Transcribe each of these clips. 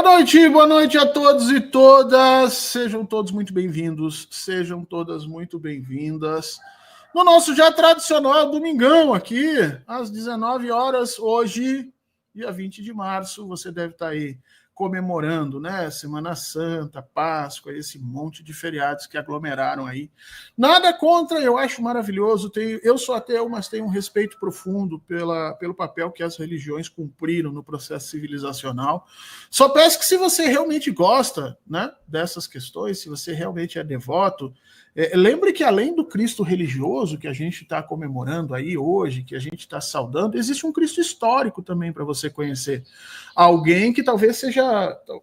Boa noite a todos e todas. Sejam todos muito bem-vindos, sejam todas muito bem-vindas. No nosso já tradicional domingão aqui, às 19 horas, hoje, dia 20 de março, você deve estar aí comemorando, né? Semana Santa, Páscoa, esse monte de feriados que aglomeraram aí. Nada contra, eu acho maravilhoso. Eu sou ateu, mas tenho um respeito profundo pelo papel que as religiões cumpriram no processo civilizacional. Só peço que, se você realmente gosta, né, dessas questões, se você realmente é devoto, lembre que, além do Cristo religioso que a gente está comemorando aí hoje, que a gente está saudando, existe um Cristo histórico também para você conhecer. Alguém que talvez seja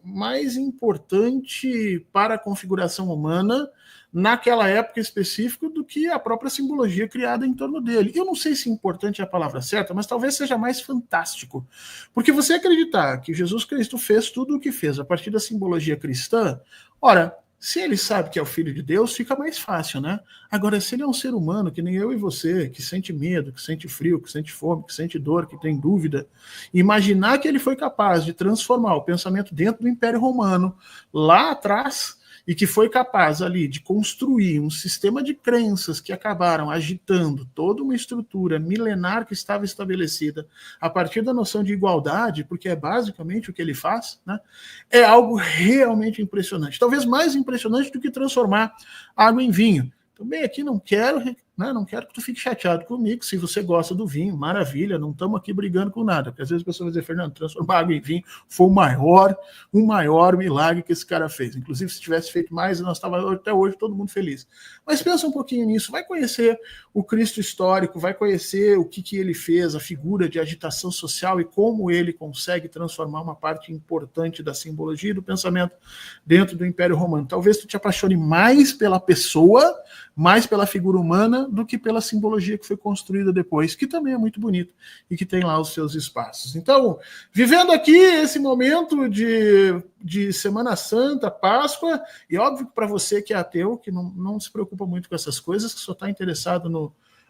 mais importante para a configuração humana naquela época específica do que a própria simbologia criada em torno dele. Eu não sei se importante é a palavra certa, mas talvez seja mais fantástico. Porque você acreditar que Jesus Cristo fez tudo o que fez a partir da simbologia cristã, ora, se ele sabe que é o Filho de Deus, fica mais fácil, né? Agora, se ele é um ser humano, que nem eu e você, que sente medo, que sente frio, que sente fome, que sente dor, que tem dúvida, imaginar que ele foi capaz de transformar o pensamento dentro do Império Romano, lá atrás, e que foi capaz ali de construir um sistema de crenças que acabaram agitando toda uma estrutura milenar que estava estabelecida a partir da noção de igualdade, porque é basicamente o que ele faz, né? É algo realmente impressionante. Talvez mais impressionante do que transformar água em vinho. Também aqui não quero que tu fique chateado comigo. Se você gosta do vinho, maravilha, não estamos aqui brigando com nada. Porque às vezes a pessoa vai dizer, Fernando, transformar água em vinho foi o maior milagre que esse cara fez. Inclusive, se tivesse feito mais, nós estávamos até hoje todo mundo feliz. Mas pensa um pouquinho nisso, vai conhecer o Cristo histórico, vai conhecer o que ele fez, a figura de agitação social e como ele consegue transformar uma parte importante da simbologia e do pensamento dentro do Império Romano. Talvez tu te apaixone mais pela pessoa, mais pela figura humana, do que pela simbologia que foi construída depois, que também é muito bonito e que tem lá os seus espaços. Então, vivendo aqui esse momento de Semana Santa, Páscoa, e óbvio que para você que é ateu, que não se preocupa muito com essas coisas, que só está interessado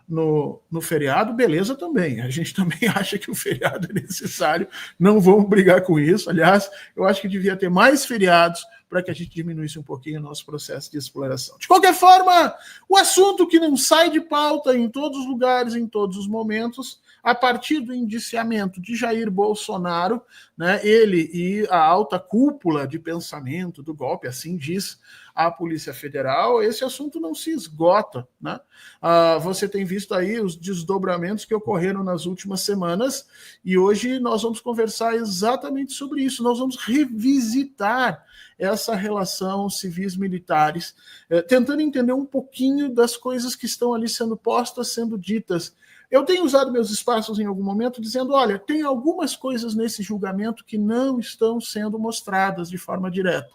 no feriado, beleza também. A gente também acha que o feriado é necessário, não vamos brigar com isso. Aliás, eu acho que devia ter mais feriados para que a gente diminuísse um pouquinho o nosso processo de exploração. De qualquer forma, o assunto que não sai de pauta em todos os lugares, em todos os momentos, a partir do indiciamento de Jair Bolsonaro, né, ele e a alta cúpula de pensamento do golpe, assim diz a Polícia Federal, esse assunto não se esgota, né? Você tem visto aí os desdobramentos que ocorreram nas últimas semanas, e hoje nós vamos conversar exatamente sobre isso. Nós vamos revisitar essa relação civis-militares, tentando entender um pouquinho das coisas que estão ali sendo postas, sendo ditas. Eu tenho usado meus espaços em algum momento dizendo, olha, tem algumas coisas nesse julgamento que não estão sendo mostradas de forma direta.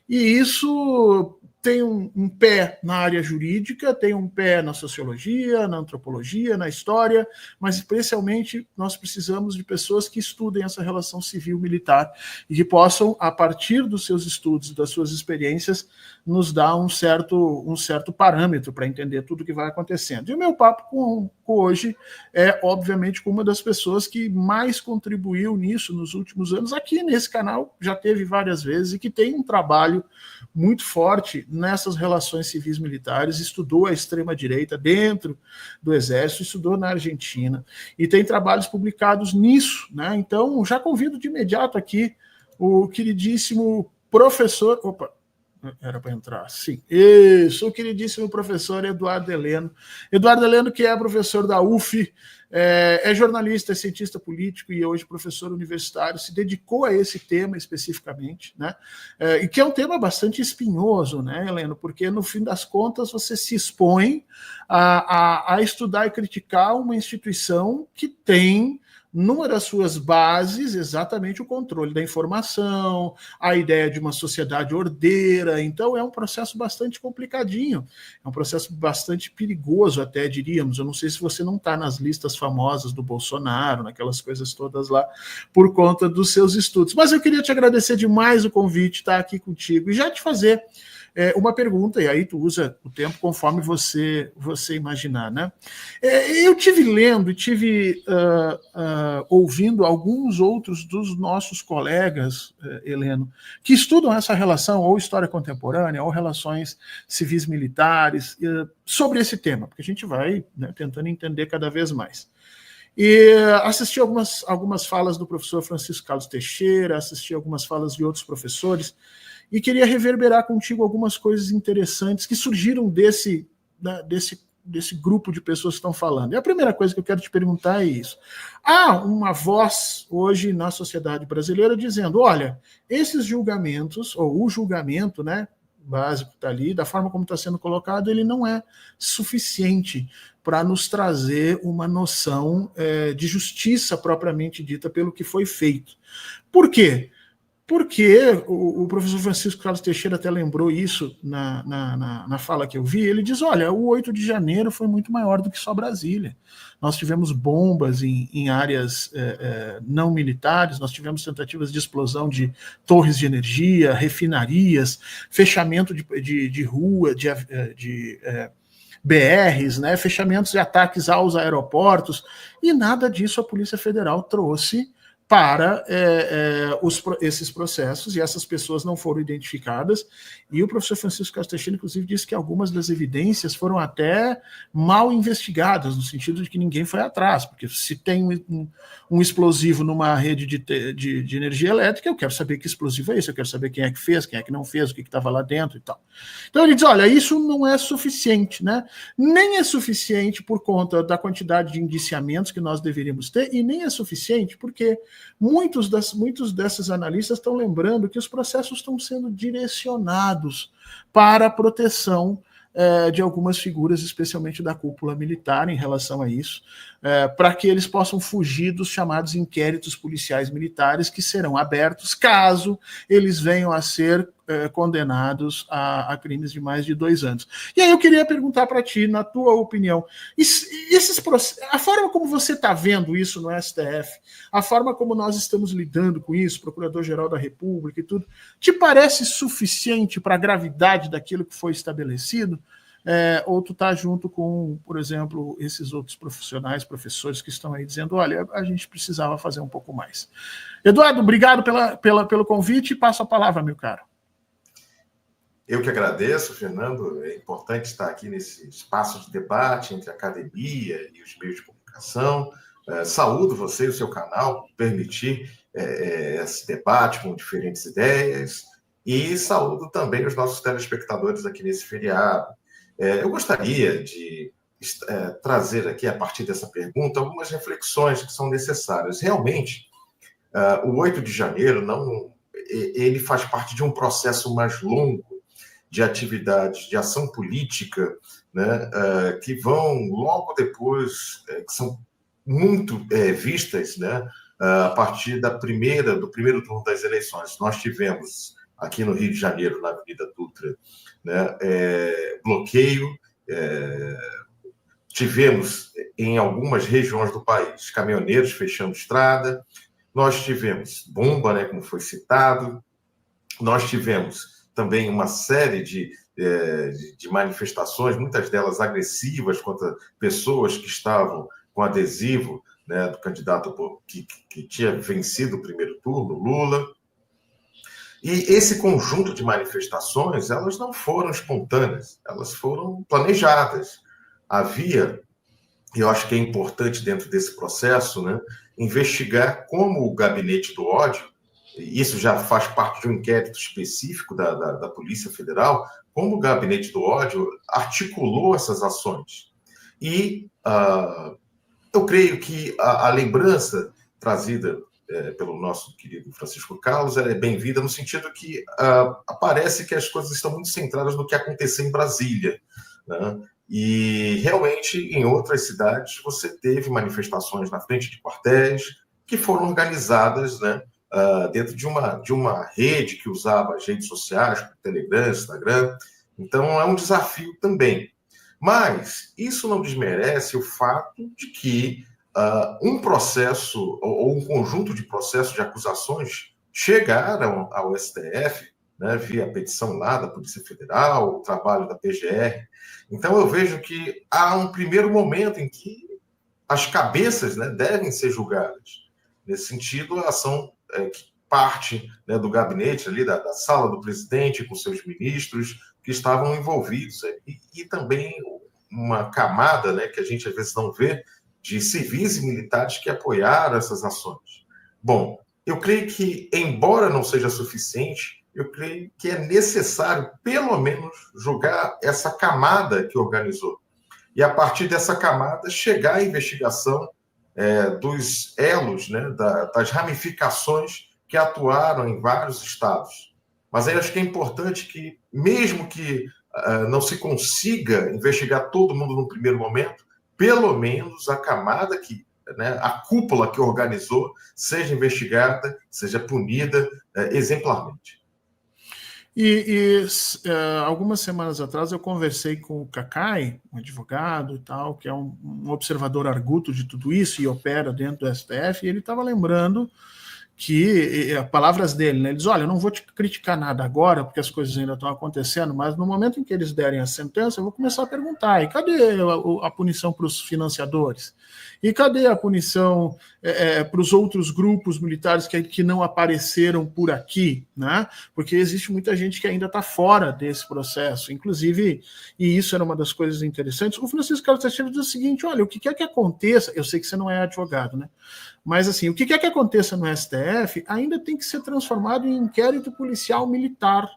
E isso tem um pé na área jurídica, tem um pé na sociologia, na antropologia, na história, mas especialmente nós precisamos de pessoas que estudem essa relação civil-militar e que possam, a partir dos seus estudos, das suas experiências, nos dar um certo parâmetro para entender tudo o que vai acontecendo. E o meu papo com hoje é, obviamente, com uma das pessoas que mais contribuiu nisso nos últimos anos, aqui nesse canal, já teve várias vezes, e que tem um trabalho muito forte nessas relações civis militares, estudou a extrema-direita dentro do Exército, estudou na Argentina, e tem trabalhos publicados nisso, né? Então, já convido de imediato aqui o queridíssimo professor... Opa! Era para entrar, sim. Isso, o queridíssimo professor Eduardo Heleno. Eduardo Heleno, que é professor da UF, é jornalista, é cientista político e hoje professor universitário, se dedicou a esse tema especificamente, né? E que é um tema bastante espinhoso, né, Heleno? Porque, no fim das contas, você se expõe a estudar e criticar uma instituição que tem, numa das suas bases, exatamente o controle da informação, a ideia de uma sociedade ordeira. Então é um processo bastante complicadinho, é um processo bastante perigoso até, diríamos. Eu não sei se você não está nas listas famosas do Bolsonaro, naquelas coisas todas lá, por conta dos seus estudos. Mas eu queria te agradecer demais o convite, estar aqui contigo, e já te fazer uma pergunta, e aí tu usa o tempo conforme você imaginar, né? Eu tive lendo e tive ouvindo alguns outros dos nossos colegas, Heleno, que estudam essa relação, ou história contemporânea, ou relações civis militares, sobre esse tema, porque a gente vai, né, tentando entender cada vez mais. E assisti algumas falas do professor Francisco Carlos Teixeira, assisti algumas falas de outros professores, e queria reverberar contigo algumas coisas interessantes que surgiram desse grupo de pessoas que estão falando. E a primeira coisa que eu quero te perguntar é isso. Há uma voz hoje na sociedade brasileira dizendo, olha, esses julgamentos, ou o julgamento, né, básico está ali, da forma como está sendo colocado, ele não é suficiente para nos trazer uma noção de justiça propriamente dita pelo que foi feito. Por quê? Porque o professor Francisco Carlos Teixeira até lembrou isso na fala que eu vi. Ele diz, olha, o 8 de janeiro foi muito maior do que só Brasília. Nós tivemos bombas em áreas não militares, nós tivemos tentativas de explosão de torres de energia, refinarias, fechamento de rua, de BRs, né, fechamentos e ataques aos aeroportos, e nada disso a Polícia Federal trouxe para esses processos, e essas pessoas não foram identificadas, e o professor Francisco Carlos Teixeira, inclusive, disse que algumas das evidências foram até mal investigadas, no sentido de que ninguém foi atrás, porque se tem um explosivo numa rede de energia elétrica, eu quero saber que explosivo é esse, eu quero saber quem é que fez, quem é que não fez, o que estava lá dentro e tal. Então ele diz, olha, isso não é suficiente, né? Nem é suficiente por conta da quantidade de indiciamentos que nós deveríamos ter, e nem é suficiente porque muitos desses analistas estão lembrando que os processos estão sendo direcionados para a proteção de algumas figuras, especialmente da cúpula militar, em relação a isso, para que eles possam fugir dos chamados inquéritos policiais militares que serão abertos caso eles venham a ser condenados a crimes de mais de 2 anos. E aí eu queria perguntar para ti, na tua opinião, a forma como você está vendo isso no STF, a forma como nós estamos lidando com isso, Procurador-Geral da República e tudo, te parece suficiente para a gravidade daquilo que foi estabelecido? Ou tu tá junto com, por exemplo, esses outros profissionais, professores que estão aí dizendo, olha, a gente precisava fazer um pouco mais. Eduardo, obrigado pelo convite e passo a palavra, meu caro. Eu que agradeço, Fernando. É importante estar aqui nesse espaço de debate entre a academia e os meios de comunicação. Saúdo você e o seu canal por permitir esse debate com diferentes ideias, e saúdo também os nossos telespectadores aqui nesse feriado. Eu gostaria de trazer aqui, a partir dessa pergunta, algumas reflexões que são necessárias. Realmente, o 8 de janeiro ele faz parte de um processo mais longo de atividades de ação política, né, que vão logo depois, que são muito vistas, né, a partir do primeiro turno das eleições. Nós tivemos aqui no Rio de Janeiro, na Avenida Dutra, né, bloqueio, tivemos em algumas regiões do país caminhoneiros fechando estrada, nós tivemos bomba, né, como foi citado, nós tivemos também uma série de manifestações, muitas delas agressivas, contra pessoas que estavam com adesivo, né, do candidato que tinha vencido o primeiro turno, Lula. E esse conjunto de manifestações, elas não foram espontâneas, elas foram planejadas. Havia, e eu acho que é importante dentro desse processo, né, investigar como o gabinete do ódio, isso já faz parte de um inquérito específico da Polícia Federal, como o gabinete do ódio articulou essas ações. E eu creio que a lembrança trazida pelo nosso querido Francisco Carlos é bem-vinda no sentido que parece que as coisas estão muito centradas no que aconteceu em Brasília, né? E realmente em outras cidades você teve manifestações na frente de quartéis que foram organizadas, né, dentro de uma rede que usava as redes sociais, como Telegram, Instagram. Então é um desafio também. Mas isso não desmerece o fato de que um processo ou um conjunto de processos de acusações chegaram ao STF né, via petição lá da Polícia Federal, o trabalho da PGR. Então, eu vejo que há um primeiro momento em que as cabeças, né, devem ser julgadas. Nesse sentido, a ação que parte, né, do gabinete ali, da sala do presidente, com seus ministros que estavam envolvidos. E também uma camada, né, que a gente às vezes não vê, de civis e militares que apoiaram essas ações. Bom, eu creio que, embora não seja suficiente, eu creio que é necessário, pelo menos, julgar essa camada que organizou. E, a partir dessa camada, chegar à investigação dos elos, né, das ramificações que atuaram em vários estados. Mas aí acho que é importante que, mesmo que não se consiga investigar todo mundo no primeiro momento, pelo menos a camada que, né, a cúpula que organizou, seja investigada, seja punida exemplarmente. Algumas semanas atrás eu conversei com o Cacai, um advogado e tal, que é um observador arguto de tudo isso e opera dentro do STF, e ele estava lembrando que, palavras dele, né, ele diz, olha, eu não vou te criticar nada agora, porque as coisas ainda estão acontecendo, mas no momento em que eles derem a sentença, eu vou começar a perguntar, e cadê a punição para os financiadores? E cadê a punição para os outros grupos militares que não apareceram por aqui, né? Porque existe muita gente que ainda está fora desse processo, inclusive, e isso era uma das coisas interessantes, o Francisco Carlos Teixeira diz o seguinte, olha, o que quer que aconteça, eu sei que você não é advogado, né? Mas, assim, o que quer que aconteça no STF ainda tem que ser transformado em inquérito policial militar,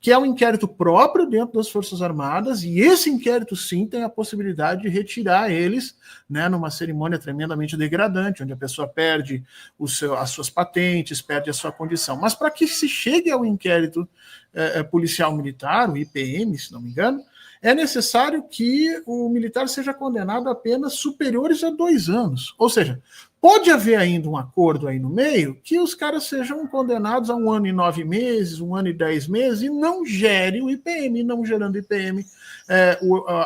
que é um inquérito próprio dentro das Forças Armadas, e esse inquérito, sim, tem a possibilidade de retirar eles, né, numa cerimônia tremendamente degradante, onde a pessoa perde as suas patentes, perde a sua condição. Mas para que se chegue ao inquérito policial militar, o IPM, se não me engano, é necessário que o militar seja condenado a penas superiores a 2 anos. Ou seja, pode haver ainda um acordo aí no meio que os caras sejam condenados a 1 ano e 9 meses, 1 ano e 10 meses, e não gere o IPM. Não gerando IPM,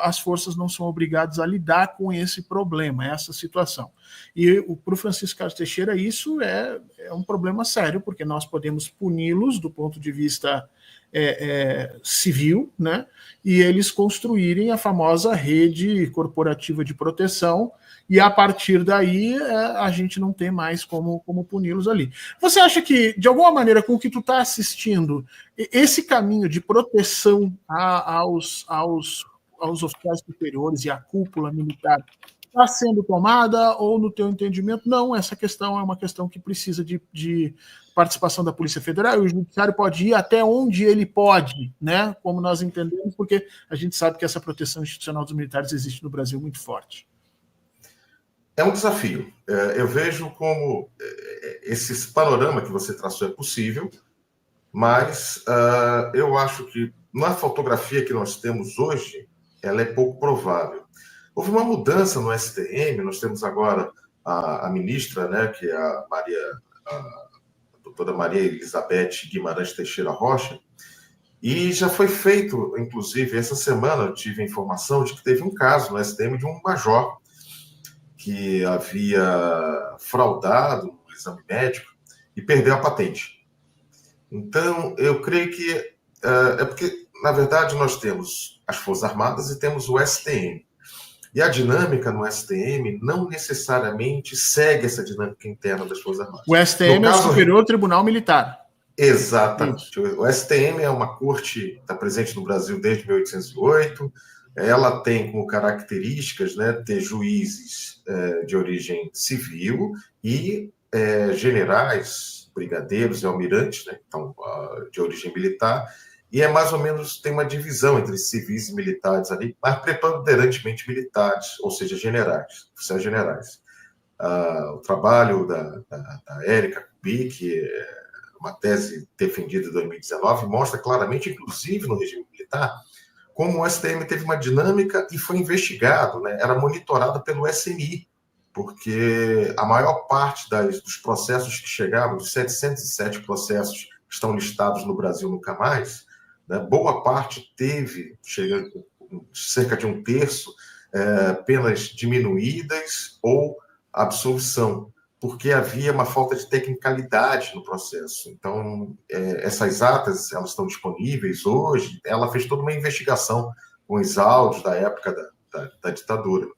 as forças não são obrigadas a lidar com esse problema, essa situação. E para o Francisco Carlos Teixeira isso é um problema sério, porque nós podemos puni-los do ponto de vista civil, né? E eles construírem a famosa rede corporativa de proteção, e a partir daí a gente não tem mais como puni-los ali. Você acha que, de alguma maneira, com o que tu está assistindo, esse caminho de proteção aos oficiais superiores e à cúpula militar está sendo tomada, ou, no teu entendimento, não, essa questão é uma questão que precisa de participação da Polícia Federal, e o Judiciário pode ir até onde ele pode, né? Como nós entendemos, porque a gente sabe que essa proteção institucional dos militares existe no Brasil muito forte. É um desafio. Eu vejo como esse panorama que você traçou é possível, mas eu acho que na fotografia que nós temos hoje, ela é pouco provável. Houve uma mudança no STM, nós temos agora a ministra, né, que é a doutora Maria Elizabeth Guimarães Teixeira Rocha, e já foi feito, inclusive, essa semana eu tive a informação de que teve um caso no STM de um major que havia fraudado no exame médico e perdeu a patente. Então, eu creio que é porque, na verdade, nós temos as Forças Armadas e temos o STM. E a dinâmica no STM não necessariamente segue essa dinâmica interna das Forças Armadas. O STM é o Superior Tribunal Militar. Exatamente. Isso. O STM é uma corte, está presente no Brasil desde 1808. Ela tem como características, né, ter juízes de origem civil e generais, brigadeiros e almirantes, né, então, de origem militar. E é mais ou menos, tem uma divisão entre civis e militares ali, mas preponderantemente militares, ou seja, generais, oficiais generais. O trabalho da Érica Kubik, uma tese defendida em 2019, mostra claramente, inclusive no regime militar, como o STM teve uma dinâmica e foi investigado, né? Era monitorado pelo SMI, porque a maior parte dos processos que chegavam, os 707 processos que estão listados no Brasil nunca mais, né, boa parte chega cerca de 1/3, penas diminuídas ou absolvição. porque havia uma falta de tecnicalidade no processo. Então, essas atas, elas estão disponíveis hoje. Ela fez toda uma investigação com os áudios da época da ditadura.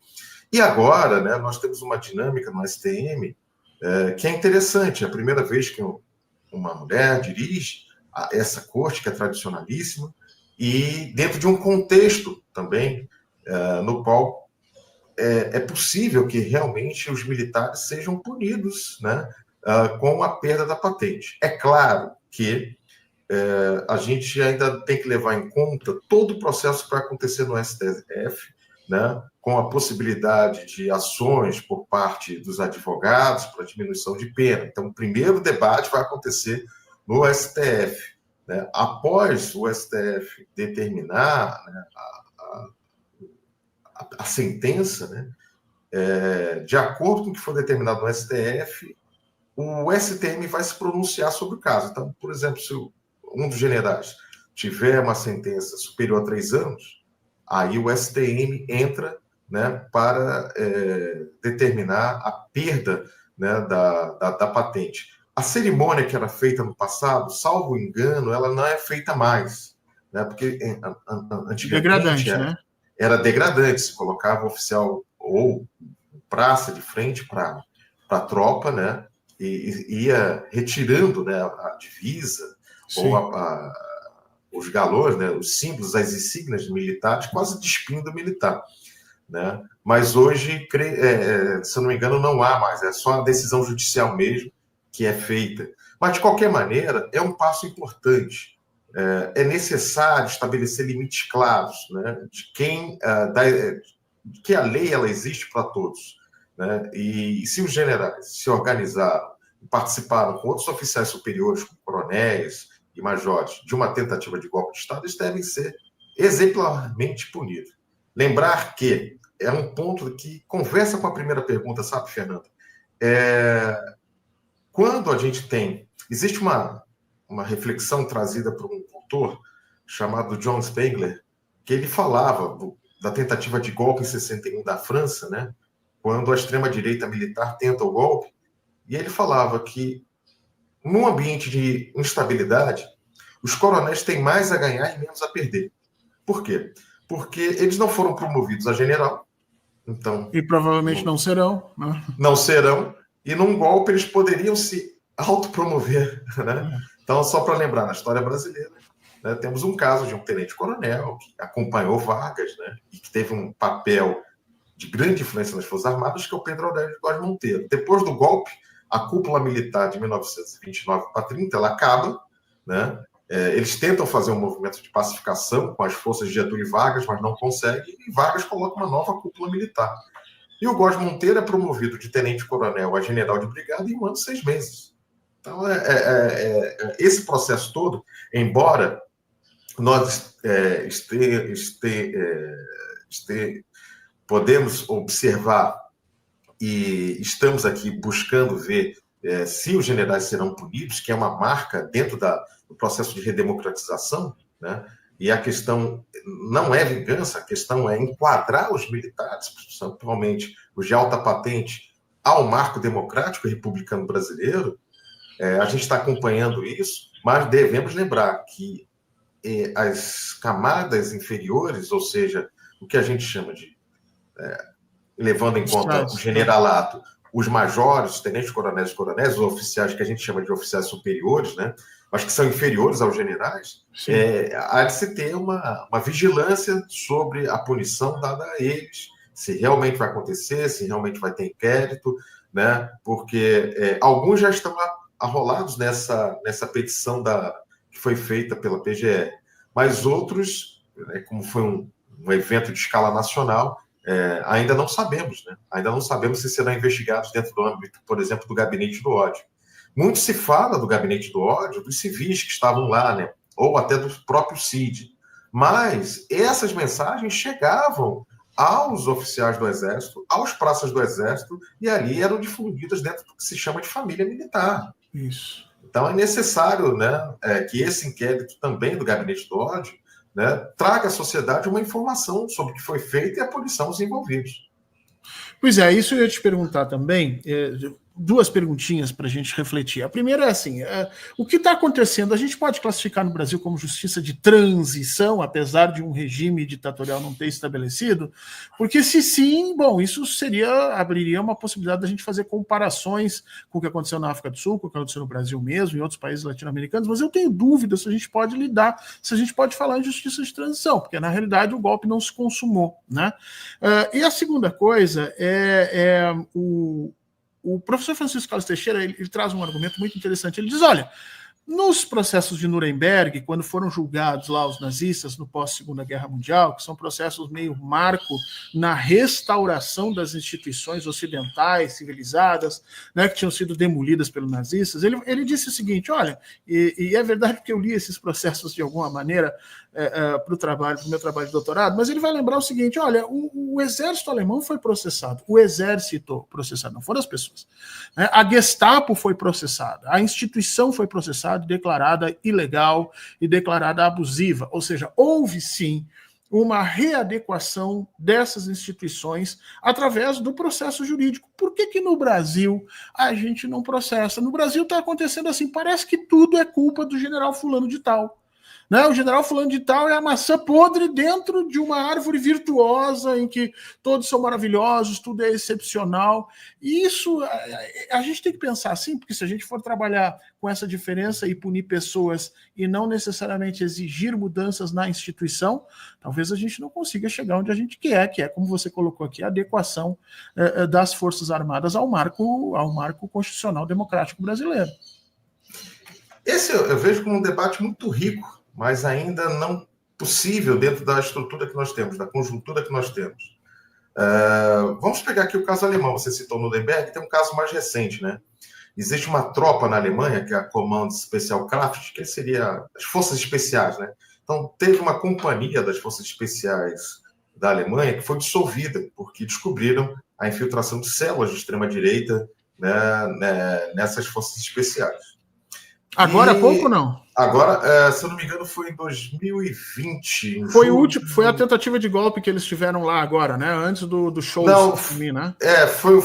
E agora, né, nós temos uma dinâmica no STM que é interessante. É a primeira vez que uma mulher dirige essa corte, que é tradicionalíssima, e dentro de um contexto também no qual é possível que realmente os militares sejam punidos, né, com a perda da patente. É claro que a gente ainda tem que levar em conta todo o processo que vai acontecer no STF, né, com a possibilidade de ações por parte dos advogados para diminuição de pena. Então, o primeiro debate vai acontecer no STF. Né? Após o STF determinar, né, a sentença, né, de acordo com o que for determinado no STF, o STM vai se pronunciar sobre o caso. Então, por exemplo, se um dos generais tiver uma sentença superior a 3 anos, aí o STM entra, né, para determinar a perda, né, da patente. A cerimônia que era feita no passado, salvo engano, ela não é feita mais, né, porque antigamente degradante, né? Era degradante, se colocava o oficial ou praça de frente para a tropa, né, e ia retirando, né, a divisa, sim, ou os galões, né, os símbolos, as insígnias militares, quase despindo o militar. Né? Mas hoje, se eu não me engano, não há mais, é só a decisão judicial mesmo que é feita. Mas, de qualquer maneira, é um passo importante. É necessário estabelecer limites claros, né, de que a lei ela existe para todos. Né? E se os generais se organizaram e participaram com outros oficiais superiores, como coronéis e majores, de uma tentativa de golpe de Estado, eles devem ser exemplarmente punidos. Lembrar que é um ponto que conversa com a primeira pergunta, sabe, Fernando? Quando a gente tem... Existe uma reflexão trazida por um autor chamado John Spengler, que ele falava da tentativa de golpe em 61 da França, né? Quando a extrema-direita militar tenta o golpe, e ele falava que, num ambiente de instabilidade, os coronéis têm mais a ganhar e menos a perder. Por quê? Porque eles não foram promovidos a general, então... E provavelmente não serão. Né? Não serão, e num golpe eles poderiam se autopromover. Né? Então, só para lembrar, na história brasileira, né, temos um caso de um tenente-coronel que acompanhou Vargas, né, e que teve um papel de grande influência nas Forças Armadas, que é o Pedro Aurélio de Góes Monteiro. Depois do golpe, a cúpula militar de 1929 para 30, ela acaba, né? Eles tentam fazer um movimento de pacificação com as forças de Getúlio e Vargas, mas não conseguem, e Vargas coloca uma nova cúpula militar. E o Góes Monteiro é promovido de tenente-coronel a general de brigada em 1 ano e 6 meses. Então, esse processo todo, embora nós podemos observar e estamos aqui buscando ver se os generais serão punidos, que é uma marca dentro do processo de redemocratização, né? E a questão não é vingança, a questão é enquadrar os militares, principalmente os de alta patente, ao marco democrático e republicano brasileiro. A gente está acompanhando isso, mas devemos lembrar que as camadas inferiores, ou seja, o que a gente chama de, levando em conta o generalato, os majores, os tenentes-coronéis e coronéis, os oficiais que a gente chama de oficiais superiores, né, mas que são inferiores aos generais, há de se ter uma vigilância sobre a punição dada a eles, se realmente vai acontecer, se realmente vai ter inquérito, né, porque alguns já estão arrolados nessa petição que foi feita pela PGR, mas outros, como foi um evento de escala nacional, ainda não sabemos, né? Ainda não sabemos se serão investigados dentro do âmbito, por exemplo, do Gabinete do Ódio. Muito se fala do Gabinete do Ódio dos civis que estavam lá, né? Ou até do próprio CID. Mas essas mensagens chegavam aos oficiais do Exército, aos praças do Exército, e ali eram difundidas dentro do que se chama de família militar. Isso. Então é necessário, né, que esse inquérito também do Gabinete do Ódio, né, traga à sociedade uma informação sobre o que foi feito e a punição dos envolvidos. Pois é, isso eu ia te perguntar também. duas perguntinhas para a gente refletir. A primeira é assim, o que está acontecendo? A gente pode classificar no Brasil como justiça de transição, apesar de um regime ditatorial não ter estabelecido? Porque se sim, bom, isso abriria uma possibilidade da gente fazer comparações com o que aconteceu na África do Sul, com o que aconteceu no Brasil mesmo, em outros países latino-americanos, mas eu tenho dúvida se a gente pode se a gente pode falar em justiça de transição, porque na realidade o golpe não se consumou, né? E a segunda coisa o professor Francisco Carlos Teixeira ele traz um argumento muito interessante. Ele diz, olha, nos processos de Nuremberg, quando foram julgados lá os nazistas no pós-Segunda Guerra Mundial, que são processos meio marco na restauração das instituições ocidentais, civilizadas, né, que tinham sido demolidas pelos nazistas, ele disse o seguinte, olha, e é verdade que eu li esses processos de alguma maneira para o meu trabalho de doutorado, mas ele vai lembrar o seguinte, olha, o exército alemão foi processado, o exército processado, não foram as pessoas, né? A Gestapo foi processada, a instituição foi processada, declarada ilegal e declarada abusiva, ou seja, houve sim uma readequação dessas instituições através do processo jurídico. Por que no Brasil a gente não processa? No Brasil está acontecendo assim, parece que tudo é culpa do general fulano de tal. Né? O general fulano de tal é a maçã podre dentro de uma árvore virtuosa em que todos são maravilhosos, tudo é excepcional. E isso a gente tem que pensar assim, porque se a gente for trabalhar com essa diferença e punir pessoas e não necessariamente exigir mudanças na instituição, talvez a gente não consiga chegar onde a gente quer, que é, como você colocou aqui, a adequação das Forças Armadas ao marco constitucional democrático brasileiro. Esse eu vejo como um debate muito rico, mas ainda não possível dentro da estrutura que nós temos, da conjuntura que nós temos. Vamos pegar aqui o caso alemão. Você citou Nuremberg, tem um caso mais recente, né? Existe uma tropa na Alemanha, que é a Kommando Spezialkraft, que seria as forças especiais, né? Então, teve uma companhia das forças especiais da Alemanha que foi dissolvida, porque descobriram a infiltração de células de extrema-direita, né, nessas forças especiais. Agora há pouco, não? Agora, se eu não me engano, foi em 2020. Foi a tentativa de golpe que eles tiveram lá agora, né? Antes do show assumir, né? Foi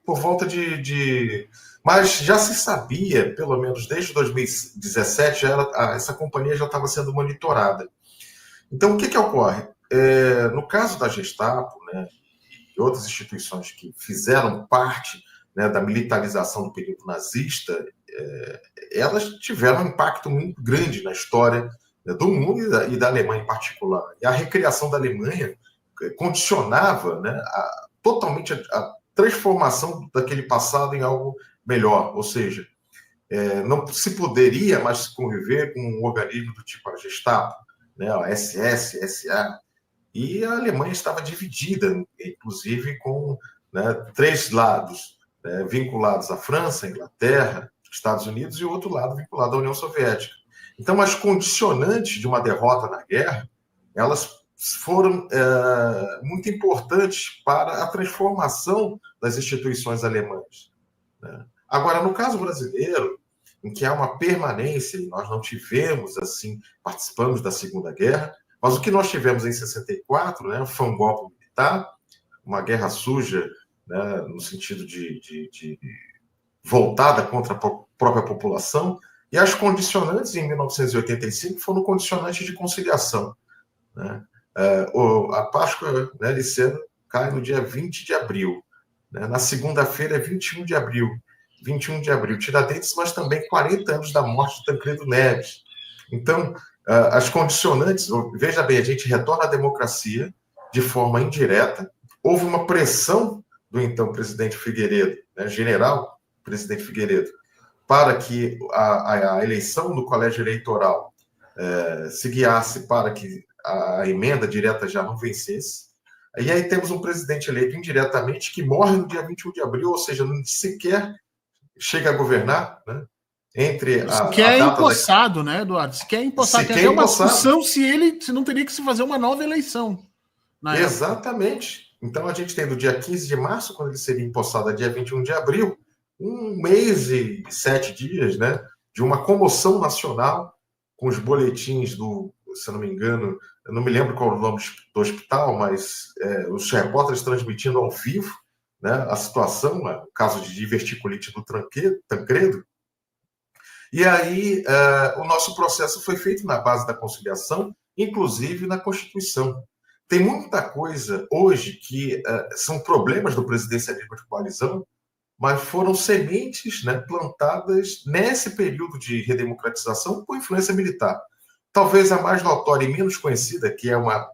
por volta de... Mas já se sabia, pelo menos desde 2017, essa companhia já estava sendo monitorada. Então, o que ocorre? No caso da Gestapo, né, e outras instituições que fizeram parte, né, da militarização do período nazista, elas tiveram um impacto muito grande na história, né, do mundo e da Alemanha em particular. E a recriação da Alemanha condicionava, né, totalmente a transformação daquele passado em algo melhor. Ou seja, não se poderia mais conviver com um organismo do tipo a Gestapo, né, a SS, SA, e a Alemanha estava dividida, inclusive com, né, três lados, né, vinculados à França, à Inglaterra, Estados Unidos, e o outro lado vinculado à União Soviética. Então, as condicionantes de uma derrota na guerra, elas foram muito importantes para a transformação das instituições alemãs, né? Agora, no caso brasileiro, em que há uma permanência, e nós não tivemos, assim, participamos da Segunda Guerra, mas o que nós tivemos em 64, né, foi um golpe militar, uma guerra suja, né, no sentido de voltada contra a própria população, e as condicionantes em 1985 foram condicionantes de conciliação, né? A Páscoa, né, Licena, cai no dia 20 de abril, né? Na segunda-feira é 21 de abril, Tiradentes, mas também 40 anos da morte de Tancredo Neves. Então, as condicionantes, veja bem, a gente retorna à democracia de forma indireta, houve uma pressão do então presidente Figueiredo, né, general presidente Figueiredo, para que a eleição do colégio eleitoral se guiasse para que a emenda direta já não vencesse. E aí temos um presidente eleito indiretamente que morre no dia 21 de abril, ou seja, não sequer chega a governar, né? Sequer empossado, né, Eduardo? Sequer empossado. Tem até uma discussão se não teria que se fazer uma nova eleição. Exatamente. Época. Então a gente tem do dia 15 de março, quando ele seria empossado, a dia 21 de abril, 1 mês e 7 dias, né, de uma comoção nacional, com os boletins se eu não me engano, eu não me lembro qual é o nome do hospital, mas os repórteres transmitindo ao vivo, né, a situação, o caso de diverticulite do Tancredo, e aí o nosso processo foi feito na base da conciliação, inclusive na Constituição. Tem muita coisa hoje que são problemas do presidencialismo de coalizão, mas foram sementes, né, plantadas nesse período de redemocratização por influência militar. Talvez a mais notória e menos conhecida, que é uma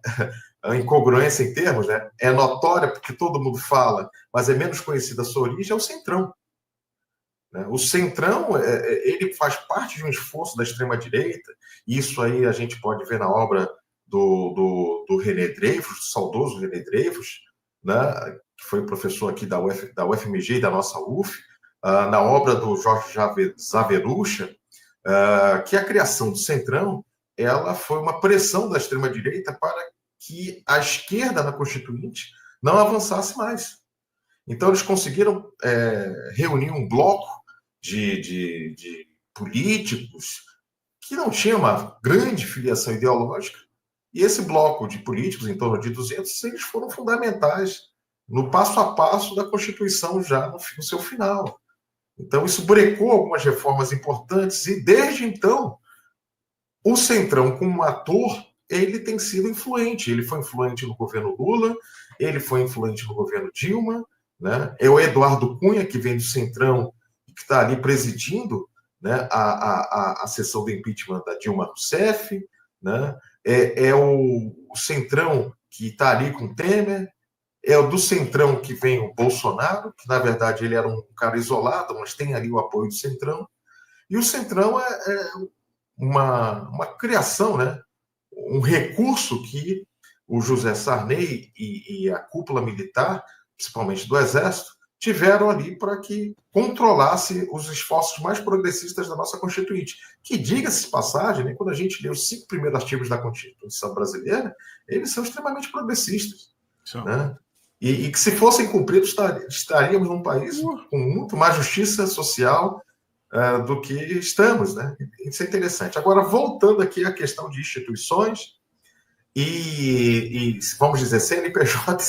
incongruência em termos, né, é notória porque todo mundo fala, mas é menos conhecida a sua origem, é o Centrão. O Centrão, ele faz parte de um esforço da extrema-direita, e isso aí a gente pode ver na obra do René Dreyfus, do saudoso René Dreyfus, né, que foi professor aqui da UFMG e da nossa UF, na obra do Jorge Zaverucha, que a criação do Centrão ela foi uma pressão da extrema-direita para que a esquerda na Constituinte não avançasse mais. Então, eles conseguiram reunir um bloco de políticos que não tinha uma grande filiação ideológica, e esse bloco de políticos, em torno de 200, eles foram fundamentais no passo a passo da Constituição já no seu final. Então, isso brecou algumas reformas importantes, e desde então, o Centrão, como ator, ele tem sido influente. Ele foi influente no governo Lula, ele foi influente no governo Dilma, né? É o Eduardo Cunha, que vem do Centrão, que está ali presidindo, né, a sessão do impeachment da Dilma Rousseff, né? É o Centrão que está ali com o Temer, é o do Centrão que vem o Bolsonaro, que na verdade ele era um cara isolado, mas tem ali o apoio do Centrão. E o Centrão é uma criação, né? Um recurso que o José Sarney e a cúpula militar, principalmente do Exército, tiveram ali para que controlasse os esforços mais progressistas da nossa Constituinte. Que, diga-se de passagem, né, quando a gente lê os 5 primeiros artigos da Constituição brasileira, eles são extremamente progressistas. Né? E que, se fossem cumpridos, estaríamos num país com muito mais justiça social do que estamos. Né? Isso é interessante. Agora, voltando aqui à questão de instituições, e vamos dizer, CNPJ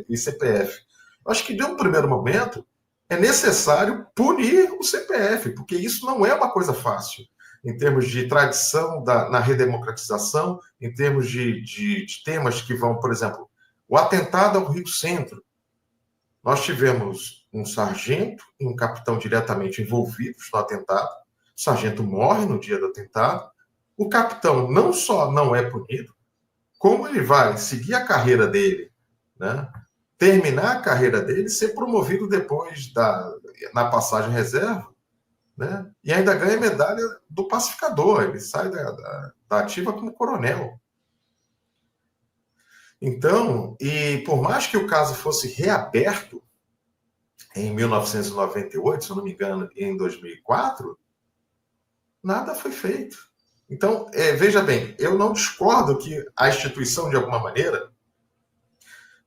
e CPF. Acho que, de um primeiro momento, é necessário punir o CPF, porque isso não é uma coisa fácil, em termos de tradição na redemocratização, em termos de temas que vão, por exemplo, o atentado ao Rio Centro. Nós tivemos um sargento e um capitão diretamente envolvidos no atentado. O sargento morre no dia do atentado. O capitão não só não é punido, como ele vai seguir a carreira dele, né? Terminar a carreira dele, ser promovido depois na passagem reserva, né? E ainda ganha medalha do pacificador, ele sai da ativa como coronel. Então, e por mais que o caso fosse reaberto em 1998, se eu não me engano, em 2004, nada foi feito. Então, veja bem, eu não discordo que a instituição, de alguma maneira,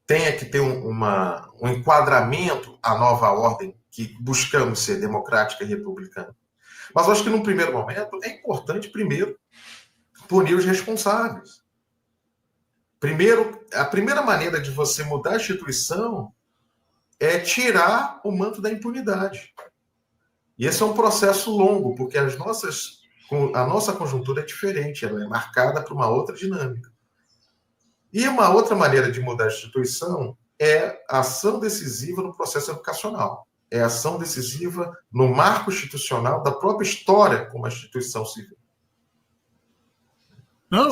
tenha que ter um enquadramento à nova ordem que buscamos ser democrática e republicana. Mas acho que, num primeiro momento, é importante, primeiro, punir os responsáveis. Primeiro, a primeira maneira de você mudar a instituição é tirar o manto da impunidade. E esse é um processo longo, porque a nossa conjuntura é diferente, ela é marcada por uma outra dinâmica. E uma outra maneira de mudar a instituição é a ação decisiva no processo educacional. É a ação decisiva no marco institucional da própria história como a instituição civil. Não,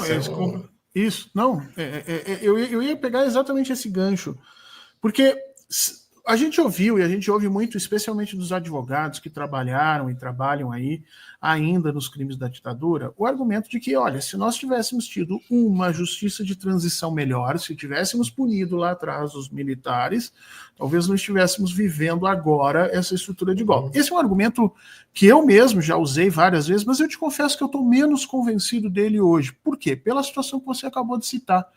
isso, não. Eu ia pegar exatamente esse gancho, porque a gente ouviu, e a gente ouve muito, especialmente dos advogados que trabalharam e trabalham aí ainda nos crimes da ditadura, o argumento de que, olha, se nós tivéssemos tido uma justiça de transição melhor, se tivéssemos punido lá atrás os militares, talvez não estivéssemos vivendo agora essa estrutura de golpe. Esse é um argumento que eu mesmo já usei várias vezes, mas eu te confesso que eu estou menos convencido dele hoje. Por quê? Pela situação que você acabou de citar.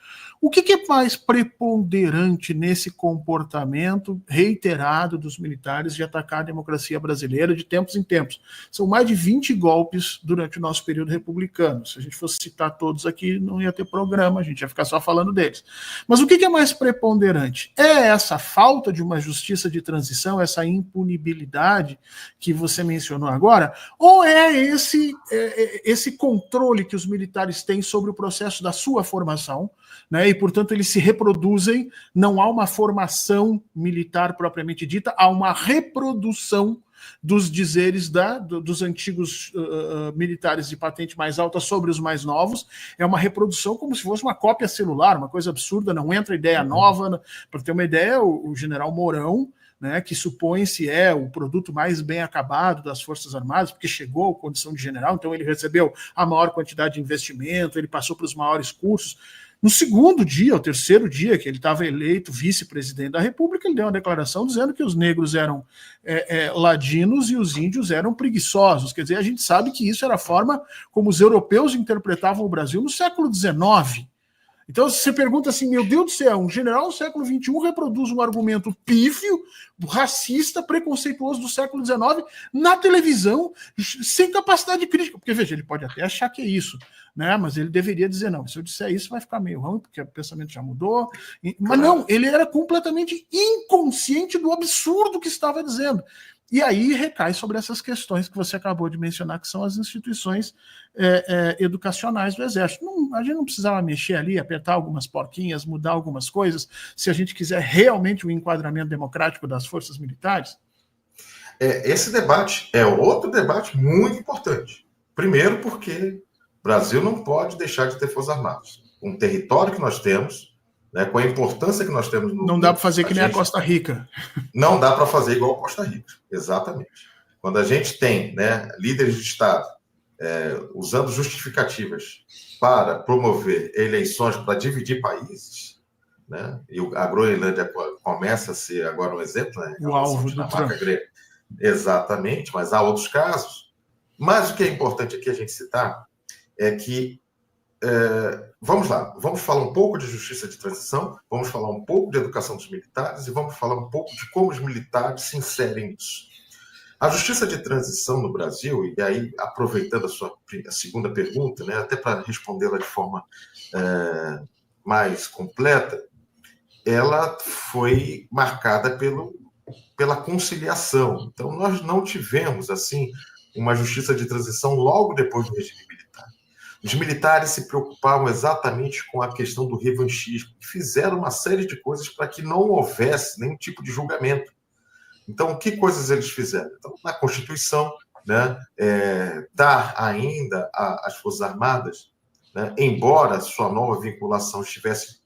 O que é mais preponderante nesse comportamento reiterado dos militares de atacar a democracia brasileira de tempos em tempos. São mais de 20 golpes durante o nosso período republicano. Se a gente fosse citar todos aqui, não ia ter programa, a gente ia ficar só falando deles. Mas o que é mais preponderante? É essa falta de uma justiça de transição, essa impunibilidade que você mencionou agora, ou é esse controle que os militares têm sobre o processo da sua formação, né, e, portanto, eles se reproduzem, não há uma formação militar propriamente dita, há uma reprodução dos dizeres dos antigos militares de patente mais alta sobre os mais novos. É uma reprodução como se fosse uma cópia celular, uma coisa absurda, não entra ideia nova. Para ter uma ideia, o general Mourão, né, que supõe-se é o produto mais bem acabado das Forças Armadas, porque chegou à condição de general, então ele recebeu a maior quantidade de investimento, ele passou pelos maiores cursos. No segundo dia, o terceiro dia que ele estava eleito vice-presidente da República, ele deu uma declaração dizendo que os negros eram ladinos e os índios eram preguiçosos. Quer dizer, a gente sabe que isso era a forma como os europeus interpretavam o Brasil no século XIX. Então, você pergunta assim, meu Deus do céu, um general do século XXI reproduz um argumento pífio, racista, preconceituoso do século XIX na televisão, sem capacidade crítica. Porque, veja, ele pode até achar que é isso, né? Mas ele deveria dizer, não, se eu disser isso vai ficar meio ruim, porque o pensamento já mudou. Mas não, ele era completamente inconsciente do absurdo que estava dizendo. E aí recai sobre essas questões que você acabou de mencionar, que são as instituições educacionais do Exército. A gente não precisava mexer ali, apertar algumas porquinhas, mudar algumas coisas, se a gente quiser realmente um enquadramento democrático das forças militares? Esse debate é outro debate muito importante. Primeiro porque o Brasil não pode deixar de ter Forças Armadas. Um território que nós temos, né, com a importância que nós temos... Não dá para fazer que nem a Costa Rica. Não dá para fazer igual a Costa Rica, exatamente. Quando a gente tem, né, líderes de Estado usando justificativas para promover eleições para dividir países, né, e a Groenlândia começa a ser agora um exemplo, né, o alvo do Trump. Exatamente, mas há outros casos. Mas o que é importante aqui a gente citar é que vamos lá, vamos falar um pouco de justiça de transição, vamos falar um pouco de educação dos militares e vamos falar um pouco de como os militares se inserem nisso. A justiça de transição no Brasil, e aí aproveitando a segunda pergunta, né, até para respondê-la de forma mais completa, ela foi marcada pela conciliação. Então, nós não tivemos assim uma justiça de transição logo depois do regime militar. Os militares se preocupavam exatamente com a questão do revanchismo e fizeram uma série de coisas para que não houvesse nenhum tipo de julgamento. Então, que coisas eles fizeram? Então, na Constituição, né, dar ainda às Forças Armadas, né, embora sua nova vinculação estivesse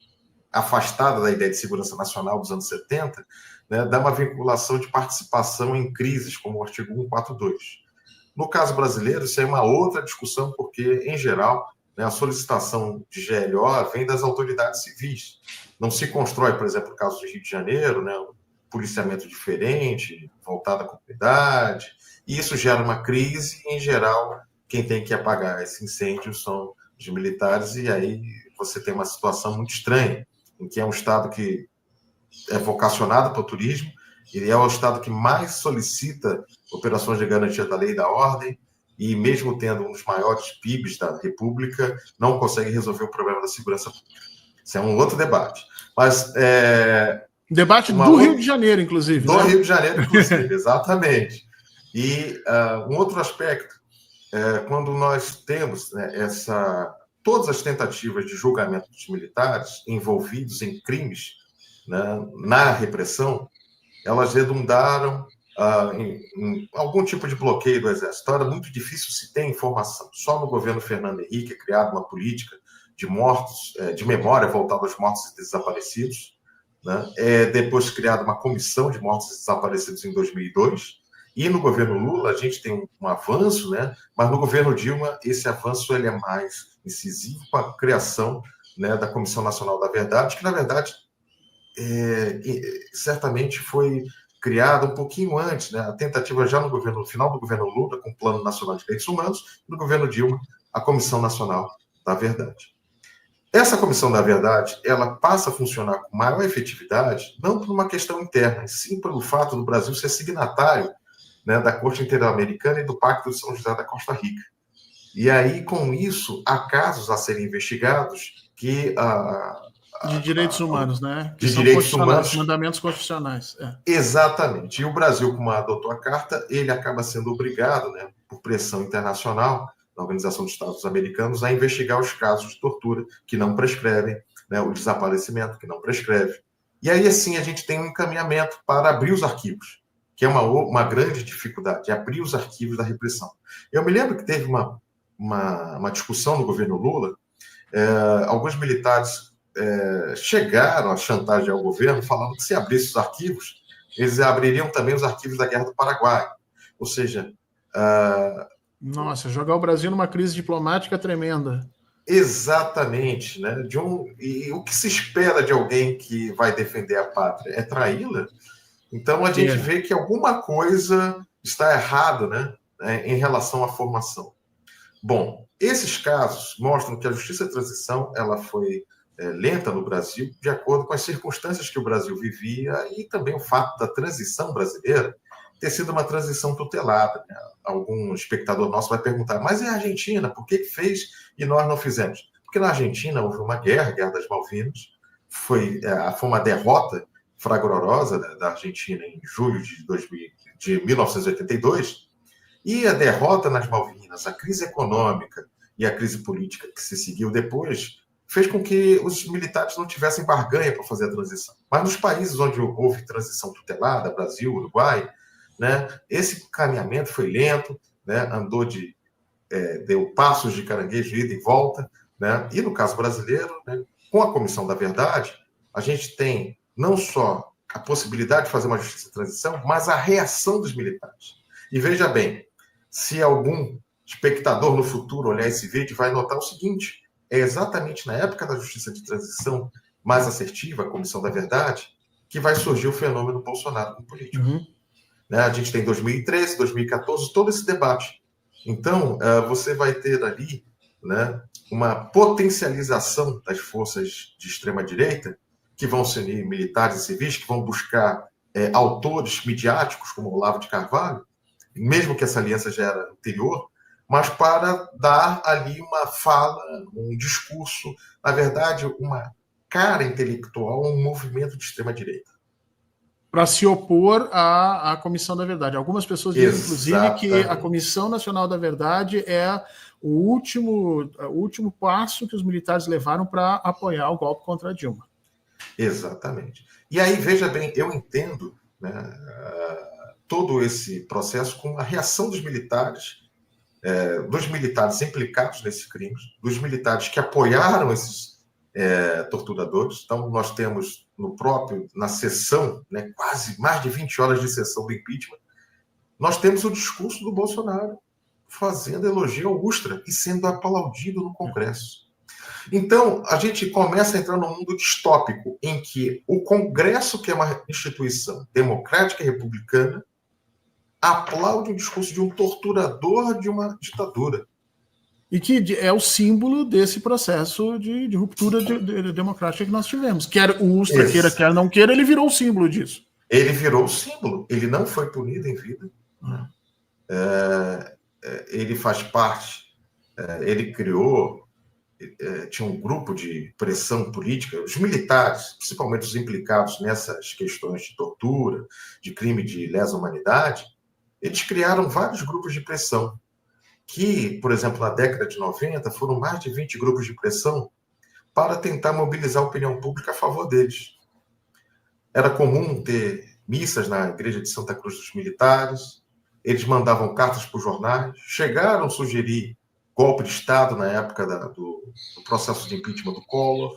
afastada da ideia de segurança nacional dos anos 70, né, dar uma vinculação de participação em crises, como o artigo 142. No caso brasileiro, isso é uma outra discussão, porque, em geral, né, a solicitação de GLO vem das autoridades civis. Não se constrói, por exemplo, no caso do Rio de Janeiro, né, um policiamento diferente, voltado à comunidade, e isso gera uma crise, e, em geral, quem tem que apagar esse incêndio são os militares, e aí você tem uma situação muito estranha, em que é um Estado que é vocacionado para o turismo, ele é o Estado que mais solicita operações de garantia da lei e da ordem, e mesmo tendo um dos maiores PIBs da República, não consegue resolver o problema da segurança pública. Isso é um outro debate. Mas debate do Rio de Janeiro, inclusive. Do Rio de Janeiro, inclusive, exatamente. E um outro aspecto, quando nós temos, né, todas as tentativas de julgamento dos militares envolvidos em crimes, né, na repressão, elas redundaram em algum tipo de bloqueio do Exército. Então, era muito difícil se ter informação. Só no governo Fernando Henrique é criada uma política de mortos, de memória voltada aos mortos e desaparecidos, né? Depois criada uma comissão de mortos e desaparecidos em 2002. E no governo Lula a gente tem um avanço, né? Mas no governo Dilma esse avanço ele é mais incisivo com a criação, né, da Comissão Nacional da Verdade, que na verdade certamente foi criada um pouquinho antes, né? A tentativa já no final do governo Lula, com o Plano Nacional de Direitos Humanos, no governo Dilma, a Comissão Nacional da Verdade. Essa Comissão da Verdade, ela passa a funcionar com maior efetividade, não por uma questão interna, sim pelo fato do Brasil ser signatário, né, da Corte Interamericana e do Pacto de São José da Costa Rica. E aí, com isso, há casos a serem investigados que De direitos humanos, né? Que de são direitos constitucionais, humanos. mandamentos constitucionais. Exatamente. E o Brasil, como adotou a carta, ele acaba sendo obrigado, né, por pressão internacional da Organização dos Estados Americanos, a investigar os casos de tortura que não prescrevem, né, o desaparecimento que não prescreve. E aí, assim, a gente tem um encaminhamento para abrir os arquivos, que é uma grande dificuldade, abrir os arquivos da repressão. Eu me lembro que teve uma discussão no governo Lula, alguns militares chegaram a chantagear o governo, falando que se abrisse os arquivos, eles abririam também os arquivos da Guerra do Paraguai. Ou seja... Nossa, jogar o Brasil numa crise diplomática tremenda. Exatamente, né? E o que se espera de alguém que vai defender a pátria é traí-la? Então a gente vê que alguma coisa está errada, né, em relação à formação. Bom, esses casos mostram que a justiça de transição ela foi lenta no Brasil, de acordo com as circunstâncias que o Brasil vivia e também o fato da transição brasileira ter sido uma transição tutelada, né? Algum espectador nosso vai perguntar, mas e a Argentina? Por que fez e nós não fizemos? Porque na Argentina houve uma guerra, a Guerra das Malvinas, foi uma derrota fragorosa da Argentina em julho de 1982, e a derrota nas Malvinas, a crise econômica e a crise política que se seguiu depois, fez com que os militares não tivessem barganha para fazer a transição. Mas nos países onde houve transição tutelada, Brasil, Uruguai, né, esse caminhamento foi lento, né, deu passos de caranguejo, ida e volta, né, e no caso brasileiro, né, com a Comissão da Verdade, a gente tem não só a possibilidade de fazer uma justiça de transição, mas a reação dos militares. E veja bem, se algum espectador no futuro olhar esse vídeo, vai notar o seguinte: é exatamente na época da justiça de transição mais assertiva, a Comissão da Verdade, que vai surgir o fenômeno Bolsonaro como político. Uhum. Né? A gente tem 2013, 2014, todo esse debate. Então, você vai ter ali, né, uma potencialização das forças de extrema-direita, que vão se unir militares e civis, que vão buscar autores midiáticos, como Olavo de Carvalho, mesmo que essa aliança já era anterior, mas para dar ali uma fala, um discurso, na verdade, uma cara intelectual a um movimento de extrema-direita. Para se opor à Comissão da Verdade. Algumas pessoas dizem, inclusive, que a Comissão Nacional da Verdade é o último passo que os militares levaram para apoiar o golpe contra a Dilma. Exatamente. E aí, veja bem, eu entendo, né, todo esse processo com a reação dos militares implicados nesses crimes, dos militares que apoiaram esses torturadores. Então, nós temos na sessão, né, quase mais de 20 horas de sessão do impeachment, nós temos o discurso do Bolsonaro fazendo elogio ao Ustra e sendo aplaudido no Congresso. Então, a gente começa a entrar num mundo distópico em que o Congresso, que é uma instituição democrática e republicana, aplaude o discurso de um torturador de uma ditadura. E que é o símbolo desse processo de ruptura democrática que nós tivemos. Quer o Ustra queira, quer não queira, ele virou o símbolo disso. Ele virou o símbolo. Ele não foi punido em vida. Ele faz parte, ele criou, tinha um grupo de pressão política, os militares, principalmente os implicados nessas questões de tortura, de crime de lesa humanidade, eles criaram vários grupos de pressão, que, por exemplo, na década de 90, foram mais de 20 grupos de pressão para tentar mobilizar a opinião pública a favor deles. Era comum ter missas na igreja de Santa Cruz dos Militares, eles mandavam cartas para os jornais, chegaram a sugerir golpe de Estado na época do processo de impeachment do Collor.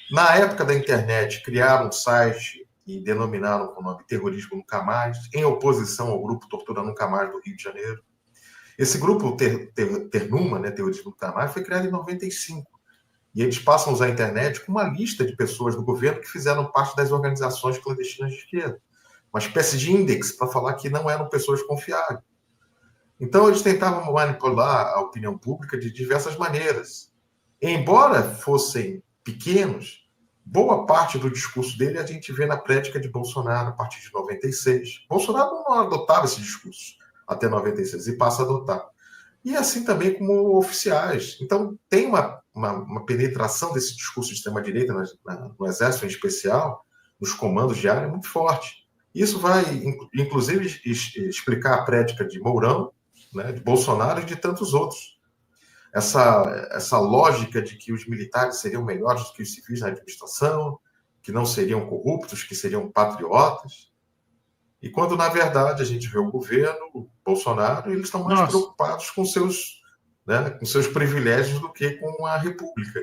Na época da internet, criaram um site e denominaram com o nome Terrorismo Nunca Mais, em oposição ao grupo Tortura Nunca Mais do Rio de Janeiro. Esse grupo, Ternuma, né, Terrorismo Nunca Mais, foi criado em 95. E eles passam a usar a internet com uma lista de pessoas do governo que fizeram parte das organizações clandestinas de esquerda. Uma espécie de índex para falar que não eram pessoas confiáveis. Então, eles tentavam manipular a opinião pública de diversas maneiras. embora fossem pequenos, boa parte do discurso dele a gente vê na prédica de Bolsonaro a partir de 96. Bolsonaro não adotava esse discurso até 96 e passa a adotar. E assim também como oficiais. Então, tem uma penetração desse discurso de extrema-direita no Exército, em especial, nos comandos de área, muito forte. Isso vai, inclusive, explicar a prédica de Mourão, né, de Bolsonaro e de tantos outros. Essa lógica de que os militares seriam melhores do que os civis na administração, que não seriam corruptos, que seriam patriotas. E quando, na verdade, a gente vê o governo, Bolsonaro, eles estão mais preocupados com seus privilégios do que com a República.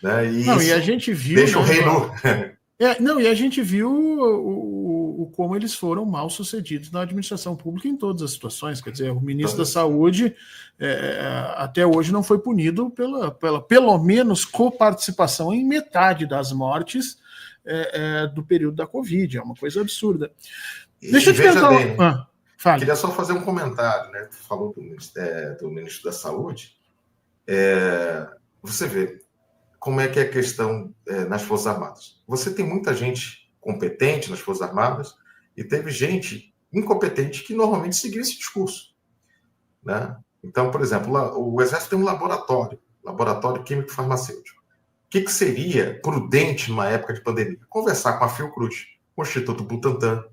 Né? E a gente viu... Deixa o reino... e a gente viu como eles foram mal sucedidos na administração pública em todas as situações. Quer dizer, o ministro da Saúde até hoje não foi punido pela pelo menos coparticipação em metade das mortes do período da Covid. É uma coisa absurda. Deixa eu te perguntar. Bem, né? Queria só fazer um comentário, né? Tu falou do ministro da Saúde. Você vê como é que é a questão nas Forças Armadas. Você tem muita gente competente nas Forças Armadas e teve gente incompetente que normalmente seguiu esse discurso. Né? Então, por exemplo, o Exército tem um laboratório químico-farmacêutico. O que seria prudente numa época de pandemia? Conversar com a Fiocruz, com o Instituto Butantan,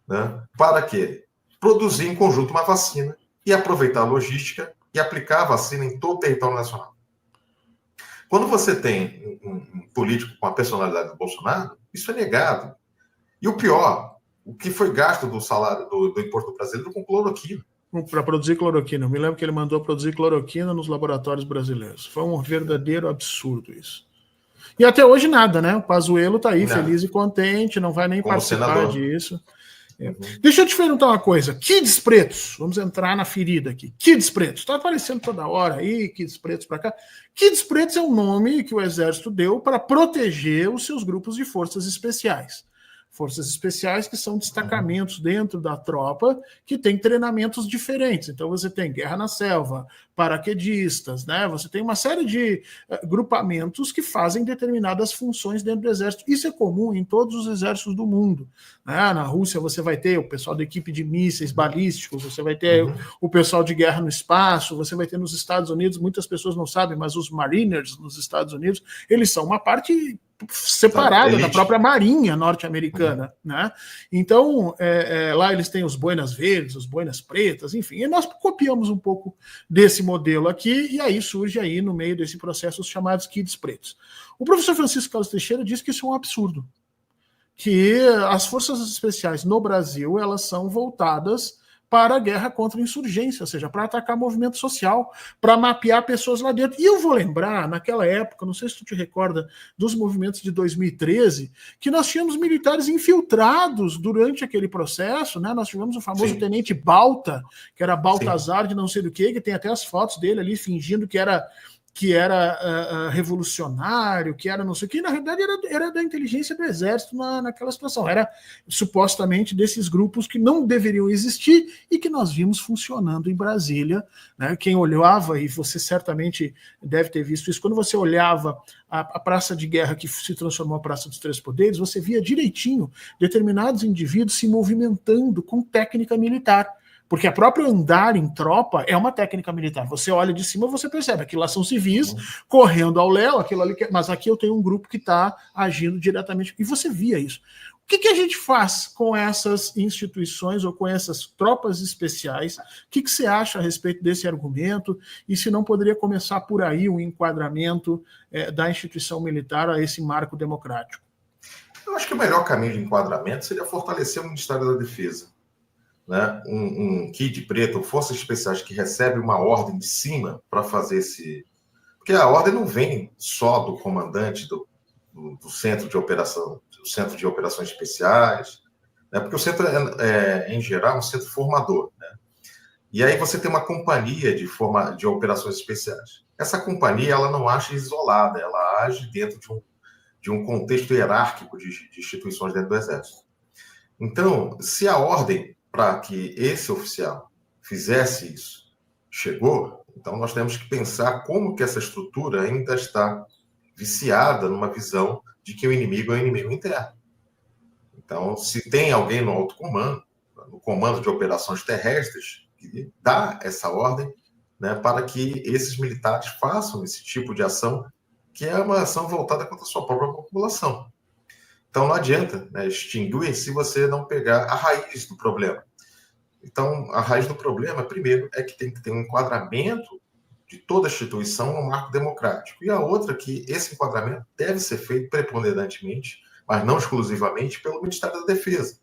né? Para quê? Produzir em conjunto uma vacina e aproveitar a logística e aplicar a vacina em todo o território nacional. Quando você tem um político com a personalidade do Bolsonaro, isso é negado. E o pior, o que foi gasto do salário do imposto brasileiro com cloroquina. Para produzir cloroquina. Eu me lembro que ele mandou produzir cloroquina nos laboratórios brasileiros. Foi um verdadeiro absurdo isso. E até hoje nada, né? O Pazuello está aí, feliz e contente, não vai nem como participar senador. Disso. Deixa eu te perguntar uma coisa. Kids pretos, vamos entrar na ferida aqui. Kids pretos, está aparecendo toda hora aí, Kids pretos para cá. Kids pretos é um nome que o Exército deu para proteger os seus grupos de forças especiais. Forças especiais que são destacamentos dentro da tropa que tem treinamentos diferentes. Então você tem guerra na selva, paraquedistas, né? Você tem uma série de grupamentos que fazem determinadas funções dentro do exército. Isso é comum em todos os exércitos do mundo. Né? Na Rússia você vai ter o pessoal da equipe de mísseis balísticos, você vai ter o pessoal de guerra no espaço, você vai ter nos Estados Unidos, muitas pessoas não sabem, mas os Mariners nos Estados Unidos, eles são uma parte separada da própria marinha norte-americana, né? Então, lá eles têm os boinas verdes, os boinas pretas, enfim, e nós copiamos um pouco desse modelo aqui, e aí surge aí no meio desse processo os chamados kids pretos. O professor Francisco Carlos Teixeira diz que isso é um absurdo, que as forças especiais no Brasil, elas são voltadas para a guerra contra a insurgência, ou seja, para atacar movimento social, para mapear pessoas lá dentro. E eu vou lembrar, naquela época, não sei se tu te recorda, dos movimentos de 2013, que nós tínhamos militares infiltrados durante aquele processo, né? Nós tivemos o famoso tenente Balta, que era Baltazar de não sei do que tem até as fotos dele ali fingindo que era revolucionário, que era não sei o que, na realidade era da inteligência do exército naquela situação, era supostamente desses grupos que não deveriam existir e que nós vimos funcionando em Brasília, né? Quem olhava, e você certamente deve ter visto isso, quando você olhava a Praça de Guerra que se transformou a Praça dos Três Poderes, você via direitinho determinados indivíduos se movimentando com técnica militar. Porque a própria andar em tropa é uma técnica militar. Você olha de cima, você percebe, aquilo lá são civis correndo ao léu, aquilo ali, mas aqui eu tenho um grupo que está agindo diretamente. E você via isso. O que a gente faz com essas instituições ou com essas tropas especiais? O que você acha a respeito desse argumento? E se não poderia começar por aí um enquadramento da instituição militar a esse marco democrático? Eu acho que o melhor caminho de enquadramento seria fortalecer o Ministério da Defesa. Né? Um kid preto, forças especiais que recebe uma ordem de cima para fazer esse... Porque a ordem não vem só do comandante do centro de operação, do centro de operações especiais, né? Porque o centro em geral, um centro formador. Né? E aí você tem uma companhia de operações especiais. Essa companhia ela não age isolada, ela age dentro de um contexto hierárquico de instituições dentro do Exército. Então, se a ordem para que esse oficial fizesse isso chegou, então nós temos que pensar como que essa estrutura ainda está viciada numa visão de que o inimigo é o inimigo interno. Então, se tem alguém no alto comando, no comando de operações terrestres, que dá essa ordem, né, para que esses militares façam esse tipo de ação, que é uma ação voltada contra a sua própria população. Então, não adianta, né, extinguir se você não pegar a raiz do problema. Então, a raiz do problema, primeiro, é que tem que ter um enquadramento de toda a instituição no marco democrático. E a outra, que esse enquadramento deve ser feito preponderantemente, mas não exclusivamente, pelo Ministério da Defesa.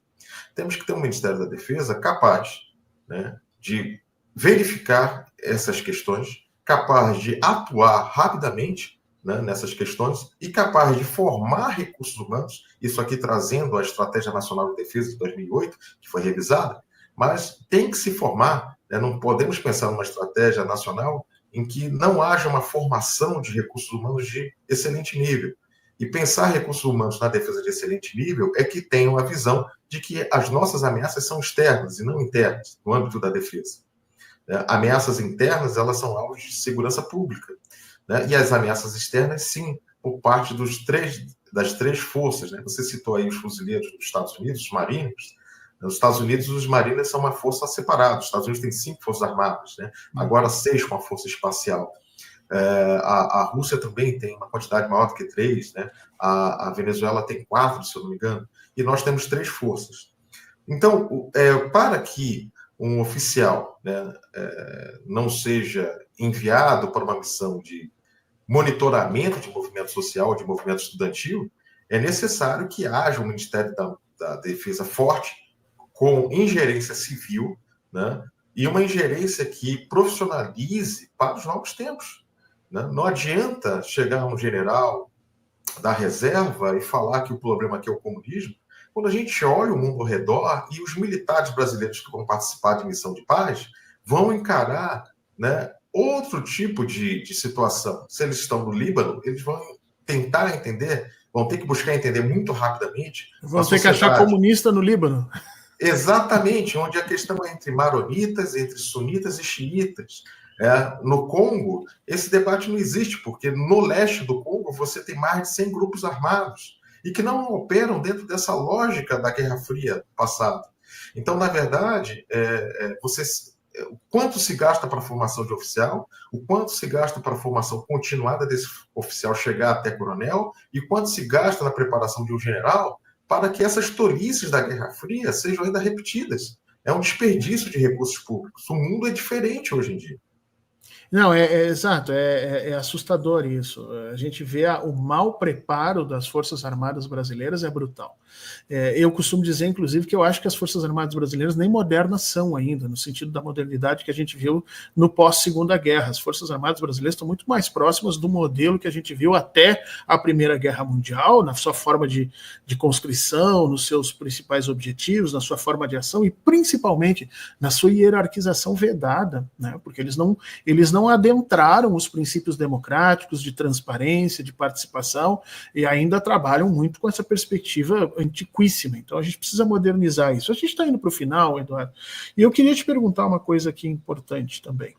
Temos que ter um Ministério da Defesa capaz, né, de verificar essas questões, capaz de atuar rapidamente, né, nessas questões e capaz de formar recursos humanos, isso aqui trazendo a Estratégia Nacional de Defesa de 2008, que foi revisada, mas tem que se formar, né, não podemos pensar numa estratégia nacional em que não haja uma formação de recursos humanos de excelente nível. E pensar recursos humanos na defesa de excelente nível é que tenham a visão de que as nossas ameaças são externas e não internas, no âmbito da defesa. Ameaças internas, elas são alvos de segurança pública, né? E as ameaças externas, sim, por parte das três forças, né? Você citou aí os fuzileiros dos Estados Unidos, os marinhos. Nos Estados Unidos, os marinhos são uma força separada. Os Estados Unidos têm 5 forças armadas, né? Agora 6 com a força espacial. A Rússia também tem uma quantidade maior do que 3, né? A Venezuela tem 4, se eu não me engano, e nós temos 3 forças. Então, para que um oficial, né, não seja enviado para uma missão de monitoramento de movimento social, de movimento estudantil, é necessário que haja um Ministério da Defesa forte, com ingerência civil, né, e uma ingerência que profissionalize para os novos tempos. Não adianta chegar um general da reserva e falar que o problema aqui é o comunismo, quando a gente olha o mundo ao redor e os militares brasileiros que vão participar de missão de paz vão encarar, né, outro tipo de situação. Se eles estão no Líbano, eles vão tentar entender, vão ter que buscar entender muito rapidamente. Vão ter que achar comunista no Líbano. Exatamente, onde a questão é entre maronitas, entre sunitas e xiitas. No Congo, esse debate não existe, porque no leste do Congo você tem mais de 100 grupos armados e que não operam dentro dessa lógica da Guerra Fria passada. Então, na verdade, o quanto se gasta para a formação de oficial, o quanto se gasta para a formação continuada desse oficial chegar até coronel e quanto se gasta na preparação de um general para que essas tolices da Guerra Fria sejam ainda repetidas. É um desperdício de recursos públicos. O mundo é diferente hoje em dia. Não, exato, é assustador isso. A gente vê o mau preparo das Forças Armadas brasileiras é brutal. Eu costumo dizer, inclusive, que eu acho que as Forças Armadas brasileiras nem modernas são ainda, no sentido da modernidade que a gente viu no pós-Segunda Guerra. As Forças Armadas brasileiras estão muito mais próximas do modelo que a gente viu até a Primeira Guerra Mundial, na sua forma de conscrição, nos seus principais objetivos, na sua forma de ação e principalmente na sua hierarquização vedada, né? Porque eles não adentraram os princípios democráticos de transparência, de participação, e ainda trabalham muito com essa perspectiva antiquíssima. Então a gente precisa modernizar isso. A gente está indo para o final, Eduardo, e eu queria te perguntar uma coisa aqui importante também.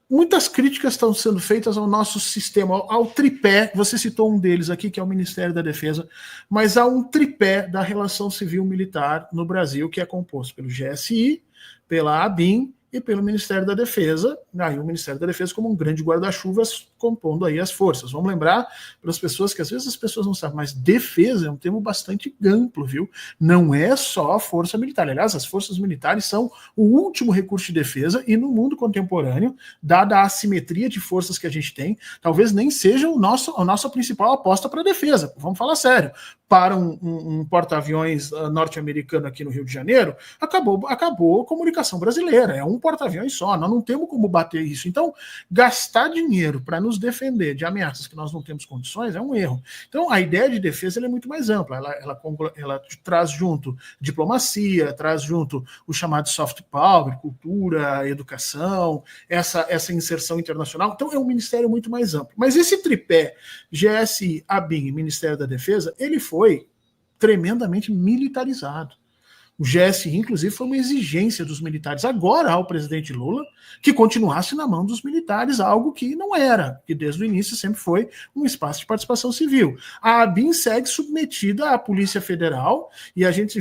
Muitas críticas estão sendo feitas ao nosso sistema, ao tripé, você citou um deles aqui, que é o Ministério da Defesa, mas há um tripé da relação civil-militar no Brasil, que é composto pelo GSI, pela ABIN e pelo Ministério da Defesa, aí o Ministério da Defesa como um grande guarda-chuva compondo aí as forças. Vamos lembrar para as pessoas que às vezes as pessoas não sabem, mas defesa é um termo bastante amplo, viu? Não é só a força militar. Aliás, as forças militares são o último recurso de defesa e no mundo contemporâneo, dada a assimetria de forças que a gente tem, talvez nem seja a nossa principal aposta para a defesa. Vamos falar sério. Para um porta-aviões norte-americano aqui no Rio de Janeiro, acabou a comunicação brasileira. É um porta-aviões só, nós não temos como bater isso. Então, gastar dinheiro para nos defender de ameaças que nós não temos condições é um erro. Então, a ideia de defesa é muito mais ampla. Ela traz junto diplomacia, traz junto o chamado soft power, cultura, educação, essa inserção internacional. Então, é um ministério muito mais amplo. Mas esse tripé, GSI, ABIN e Ministério da Defesa, ele foi tremendamente militarizado. O GSI, inclusive, foi uma exigência dos militares agora ao presidente Lula que continuasse na mão dos militares, algo que não era, que desde o início sempre foi um espaço de participação civil. A ABIN segue submetida à Polícia Federal e a gente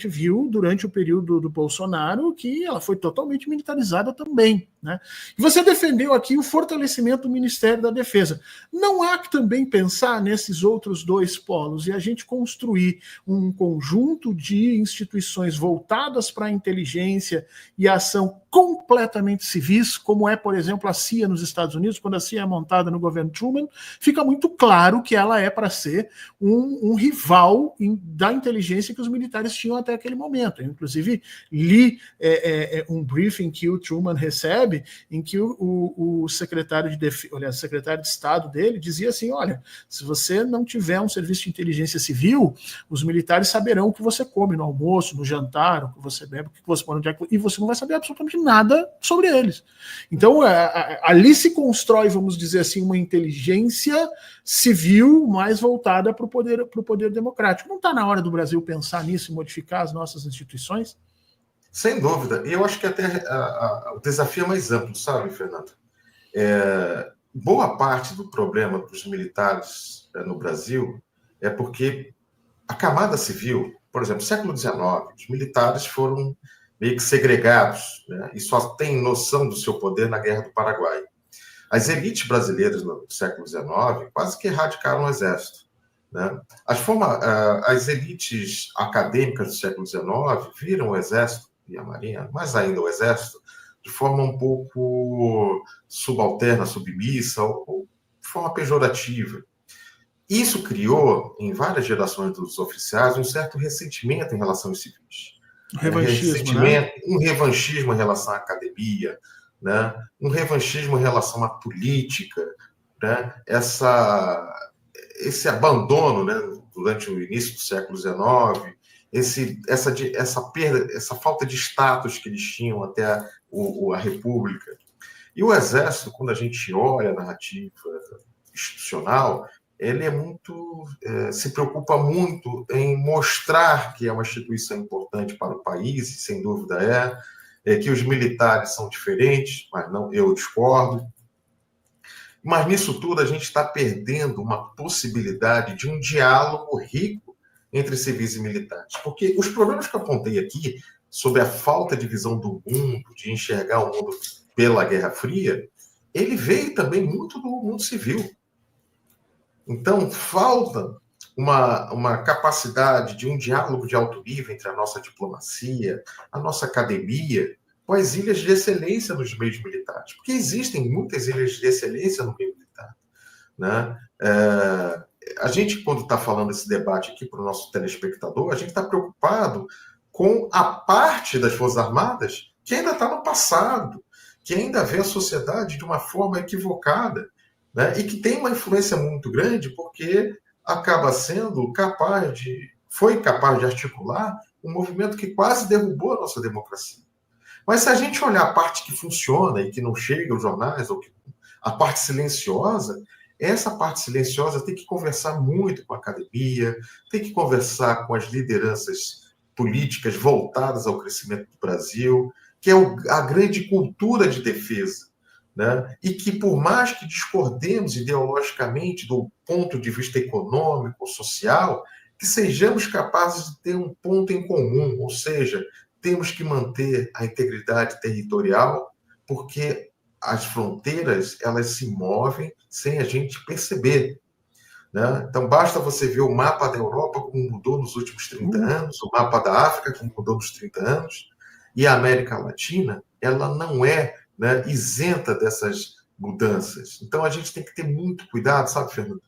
viu durante o período do Bolsonaro que ela foi totalmente militarizada também, né? E você defendeu aqui o fortalecimento do Ministério da Defesa. Não há que também pensar nesses outros dois polos e a gente construir um conjunto de instituições voltadas para a inteligência e a ação completamente civis, como é, por exemplo, a CIA nos Estados Unidos. Quando a CIA é montada no governo Truman, fica muito claro que ela é para ser um rival da inteligência que os militares tinham até aquele momento. Eu, inclusive, li um briefing que o Truman recebe, em que o secretário de Defesa, olha, o secretário de Estado dele dizia assim: olha, se você não tiver um serviço de inteligência civil, os militares saberão o que você come no almoço, no jantar, o que você bebe, o que você põe no dia, e você não vai saber absolutamente nada sobre eles. Então, ali se constrói, vamos dizer assim, uma inteligência civil mais voltada para o poder democrático. Não está na hora do Brasil pensar nisso e modificar as nossas instituições? Sem dúvida. E eu acho que até o desafio é mais amplo, sabe, Fernando? Boa parte do problema dos militares no Brasil é porque a camada civil, por exemplo, no século XIX, os militares foram meio que segregados, né, e só têm noção do seu poder na Guerra do Paraguai. As elites brasileiras no século XIX quase que erradicaram o exército, né? As elites acadêmicas do século XIX viram o exército e a marinha, mais ainda o exército, de forma um pouco subalterna, submissa, ou de forma pejorativa. Isso criou, em várias gerações dos oficiais, um certo ressentimento em relação aos civis. Revanchismo, né? Um revanchismo em relação à academia, né? Um revanchismo em relação à política, né? Esse abandono, né, durante o início do século XIX, essa perda, essa falta de status que eles tinham até a República. E o Exército, quando a gente olha a narrativa institucional, ele se preocupa muito em mostrar que é uma instituição importante para o país, e sem dúvida que os militares são diferentes, mas não, eu discordo. Mas nisso tudo a gente está perdendo uma possibilidade de um diálogo rico entre civis e militares. Porque os problemas que eu apontei aqui, sobre a falta de visão do mundo, de enxergar o mundo pela Guerra Fria, ele veio também muito do mundo civil. Então, falta uma capacidade de um diálogo de alto nível entre a nossa diplomacia, a nossa academia, com as ilhas de excelência nos meios militares. Porque existem muitas ilhas de excelência no meio militar, né? A gente, quando está falando esse debate aqui para o nosso telespectador, a gente está preocupado com a parte das Forças Armadas que ainda está no passado, que ainda vê a sociedade de uma forma equivocada, né? E que tem uma influência muito grande porque acaba sendo foi capaz de articular um movimento que quase derrubou a nossa democracia. Mas se a gente olhar a parte que funciona e que não chega aos jornais, ou a parte silenciosa, essa parte silenciosa tem que conversar muito com a academia, tem que conversar com as lideranças políticas voltadas ao crescimento do Brasil, que é a grande cultura de defesa, né? E que, por mais que discordemos ideologicamente do ponto de vista econômico, social, que sejamos capazes de ter um ponto em comum, ou seja, temos que manter a integridade territorial, porque as fronteiras elas se movem sem a gente perceber, né? Então, basta você ver o mapa da Europa como mudou nos últimos 30 anos, o mapa da África como mudou nos 30 anos, e a América Latina, ela não é, né, isenta dessas mudanças. Então, a gente tem que ter muito cuidado, sabe, Fernando,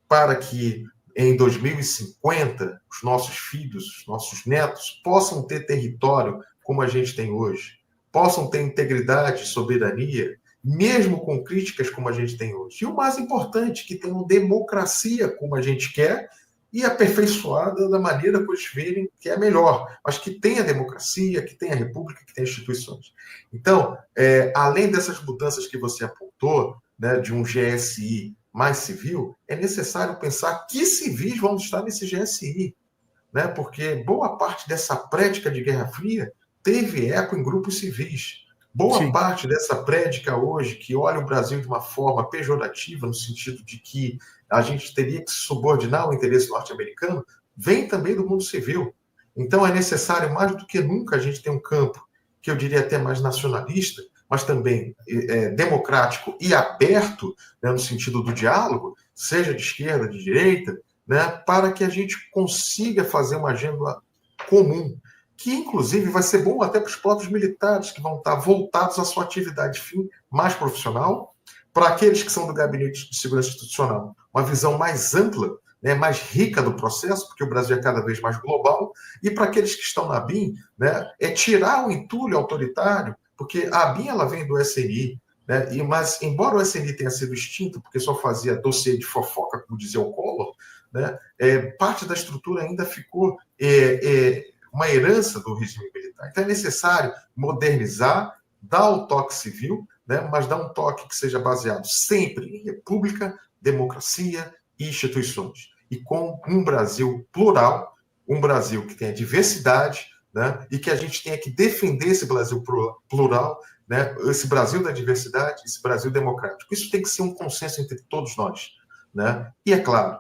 para que em 2050 os nossos filhos, os nossos netos possam ter território como a gente tem hoje, possam ter integridade e soberania, mesmo com críticas como a gente tem hoje. E o mais importante, que tenham democracia como a gente quer e aperfeiçoada da maneira que eles verem que é melhor, mas que tenha democracia, que tenha república, que tenha instituições. Então, além dessas mudanças que você apontou, né, de um GSI mais civil, é necessário pensar que civis vão estar nesse GSI. né? Porque boa parte dessa prédica de Guerra Fria teve eco em grupos civis. Boa parte dessa prédica hoje, que olha o Brasil de uma forma pejorativa, no sentido de que a gente teria que se subordinar ao interesse norte-americano, vem também do mundo civil. Então é necessário, mais do que nunca, a gente ter um campo, que eu diria até mais nacionalista, mas também democrático e aberto, né, no sentido do diálogo, seja de esquerda, de direita, né, para que a gente consiga fazer uma agenda comum, que inclusive vai ser bom até para os próprios militares, que vão estar voltados à sua atividade fim mais profissional, para aqueles que são do Gabinete de Segurança Institucional, uma visão mais ampla, né, mais rica do processo, porque o Brasil é cada vez mais global, e para aqueles que estão na BIM, né, é tirar o entulho autoritário, porque a BIM ela vem do SNI, né, mas embora o SNI tenha sido extinto, porque só fazia dossiê de fofoca, como dizia o Collor, né, parte da estrutura ainda ficou uma herança do regime militar. Então é necessário modernizar, dar o toque civil, né, mas dar um toque que seja baseado sempre em república, democracia e instituições. E com um Brasil plural, um Brasil que tenha diversidade, né, e que a gente tenha que defender esse Brasil plural, né, esse Brasil da diversidade, esse Brasil democrático. Isso tem que ser um consenso entre todos nós. Né? E, é claro,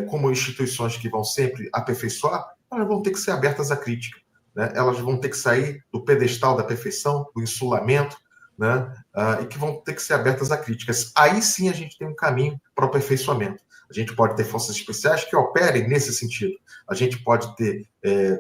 como instituições que vão sempre aperfeiçoar, elas vão ter que ser abertas à crítica. Né? Elas vão ter que sair do pedestal da perfeição, do insulamento, né? E que vão ter que ser abertas a críticas. Aí sim a gente tem um caminho para o aperfeiçoamento. A gente pode ter forças especiais que operem nesse sentido. A gente pode ter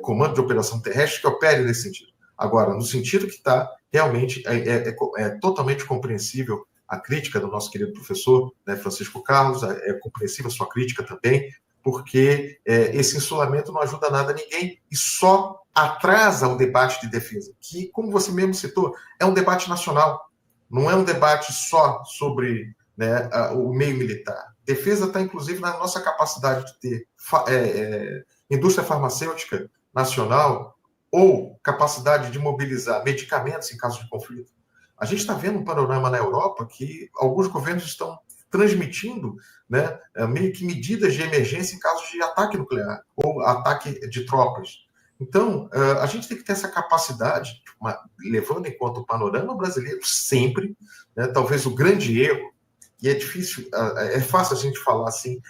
comando de operação terrestre que opere nesse sentido. Agora, no sentido que está, realmente é totalmente compreensível a crítica do nosso querido professor, né, Francisco Carlos, é compreensível a sua crítica também, porque esse insulamento não ajuda nada a ninguém e só atrasa o debate de defesa, que, como você mesmo citou, é um debate nacional, não é um debate só sobre, né, o meio militar. Defesa está, inclusive, na nossa capacidade de ter indústria farmacêutica nacional ou capacidade de mobilizar medicamentos em caso de conflito. A gente está vendo um panorama na Europa que alguns governos estão transmitindo, né, meio que medidas de emergência em caso de ataque nuclear ou ataque de tropas. Então, a gente tem que ter essa capacidade, levando em conta o panorama brasileiro sempre, né, talvez o grande erro, e é difícil, é fácil a gente falar assim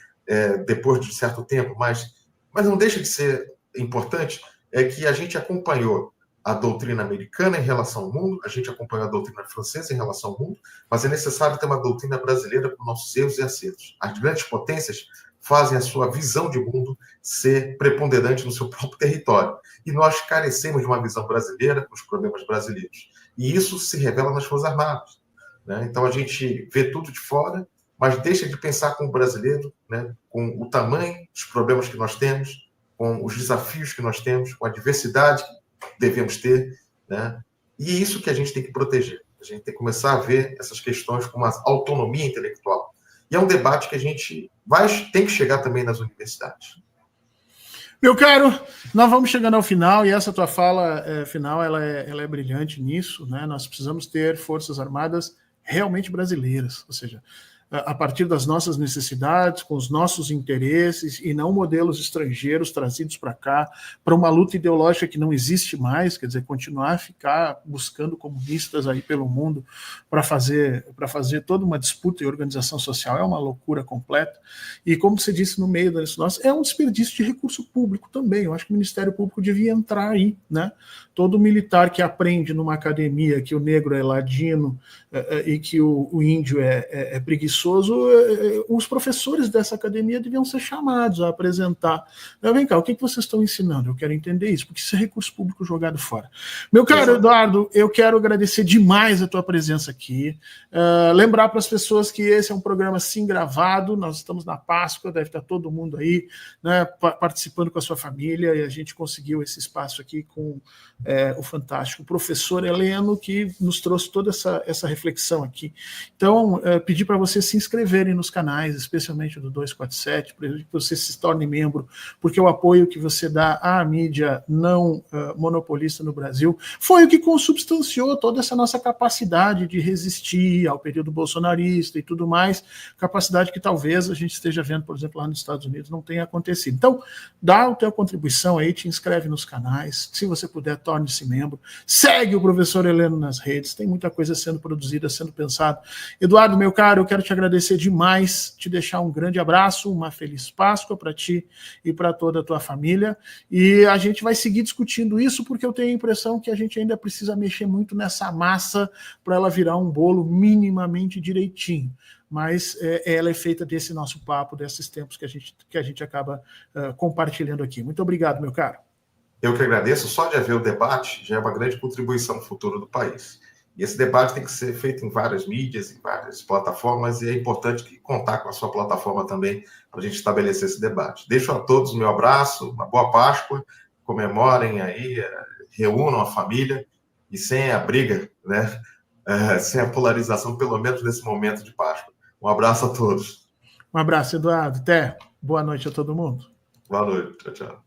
depois de certo tempo, mas não deixa de ser importante, é que a gente acompanhou a doutrina americana em relação ao mundo, a gente acompanhou a doutrina francesa em relação ao mundo, mas é necessário ter uma doutrina brasileira com nossos erros e acertos. As grandes potências fazem a sua visão de mundo ser preponderante no seu próprio território. E nós carecemos de uma visão brasileira com os problemas brasileiros. E isso se revela nas Forças Armadas. Né? Então a gente vê tudo de fora, mas deixa de pensar como brasileiro, né? Com o tamanho dos problemas que nós temos, com os desafios que nós temos, com a diversidade que devemos ter, né? E é isso que a gente tem que proteger. A gente tem que começar a ver essas questões com uma autonomia intelectual. E é um debate que a gente tem que chegar também nas universidades. Meu caro, nós vamos chegando ao final, e essa tua fala final ela é brilhante nisso, né? Nós precisamos ter forças armadas realmente brasileiras, ou seja, a partir das nossas necessidades, com os nossos interesses, e não modelos estrangeiros trazidos para cá, para uma luta ideológica que não existe mais, quer dizer, continuar a ficar buscando comunistas aí pelo mundo para fazer toda uma disputa e organização social, é uma loucura completa. E como você disse no meio disso nosso, é um desperdício de recurso público também. Eu acho que o Ministério Público devia entrar aí, né? Todo militar que aprende numa academia que o negro é ladino e que o índio é preguiçoso, os professores dessa academia deviam ser chamados a apresentar. Vem cá, o que vocês estão ensinando? Eu quero entender isso, porque isso é recurso público jogado fora. Meu caro Eduardo, eu quero agradecer demais a tua presença aqui. Lembrar para as pessoas que esse é um programa sim gravado, nós estamos na Páscoa, deve estar todo mundo aí, né, participando com a sua família, e a gente conseguiu esse espaço aqui com o fantástico professor Heleno, que nos trouxe toda essa reflexão aqui. Então, pedir para você vocês se inscreverem nos canais, especialmente do 247, para que você se torne membro, porque o apoio que você dá à mídia não monopolista no Brasil foi o que consubstanciou toda essa nossa capacidade de resistir ao período bolsonarista e tudo mais, capacidade que talvez a gente esteja vendo, por exemplo, lá nos Estados Unidos, não tenha acontecido. Então, dá a tua contribuição aí, te inscreve nos canais, se você puder, torne-se membro, segue o professor Heleno nas redes, tem muita coisa sendo produzida, sendo pensada. Eduardo, meu caro, eu quero te agradecer demais, te deixar um grande abraço, uma feliz Páscoa para ti e para toda a tua família, e a gente vai seguir discutindo isso, porque eu tenho a impressão que a gente ainda precisa mexer muito nessa massa para ela virar um bolo minimamente direitinho, mas ela é feita desse nosso papo, desses tempos que a gente acaba compartilhando aqui. Muito obrigado, meu caro. Eu que agradeço. Só de haver o debate já é uma grande contribuição no futuro do país. E esse debate tem que ser feito em várias mídias, em várias plataformas, e é importante contar com a sua plataforma também para a gente estabelecer esse debate. Deixo a todos o meu abraço, uma boa Páscoa, comemorem aí, reúnam a família, e sem a briga, né? Sem a polarização, pelo menos nesse momento de Páscoa. Um abraço a todos. Um abraço, Eduardo. Até. Boa noite a todo mundo. Boa noite. Tchau, tchau.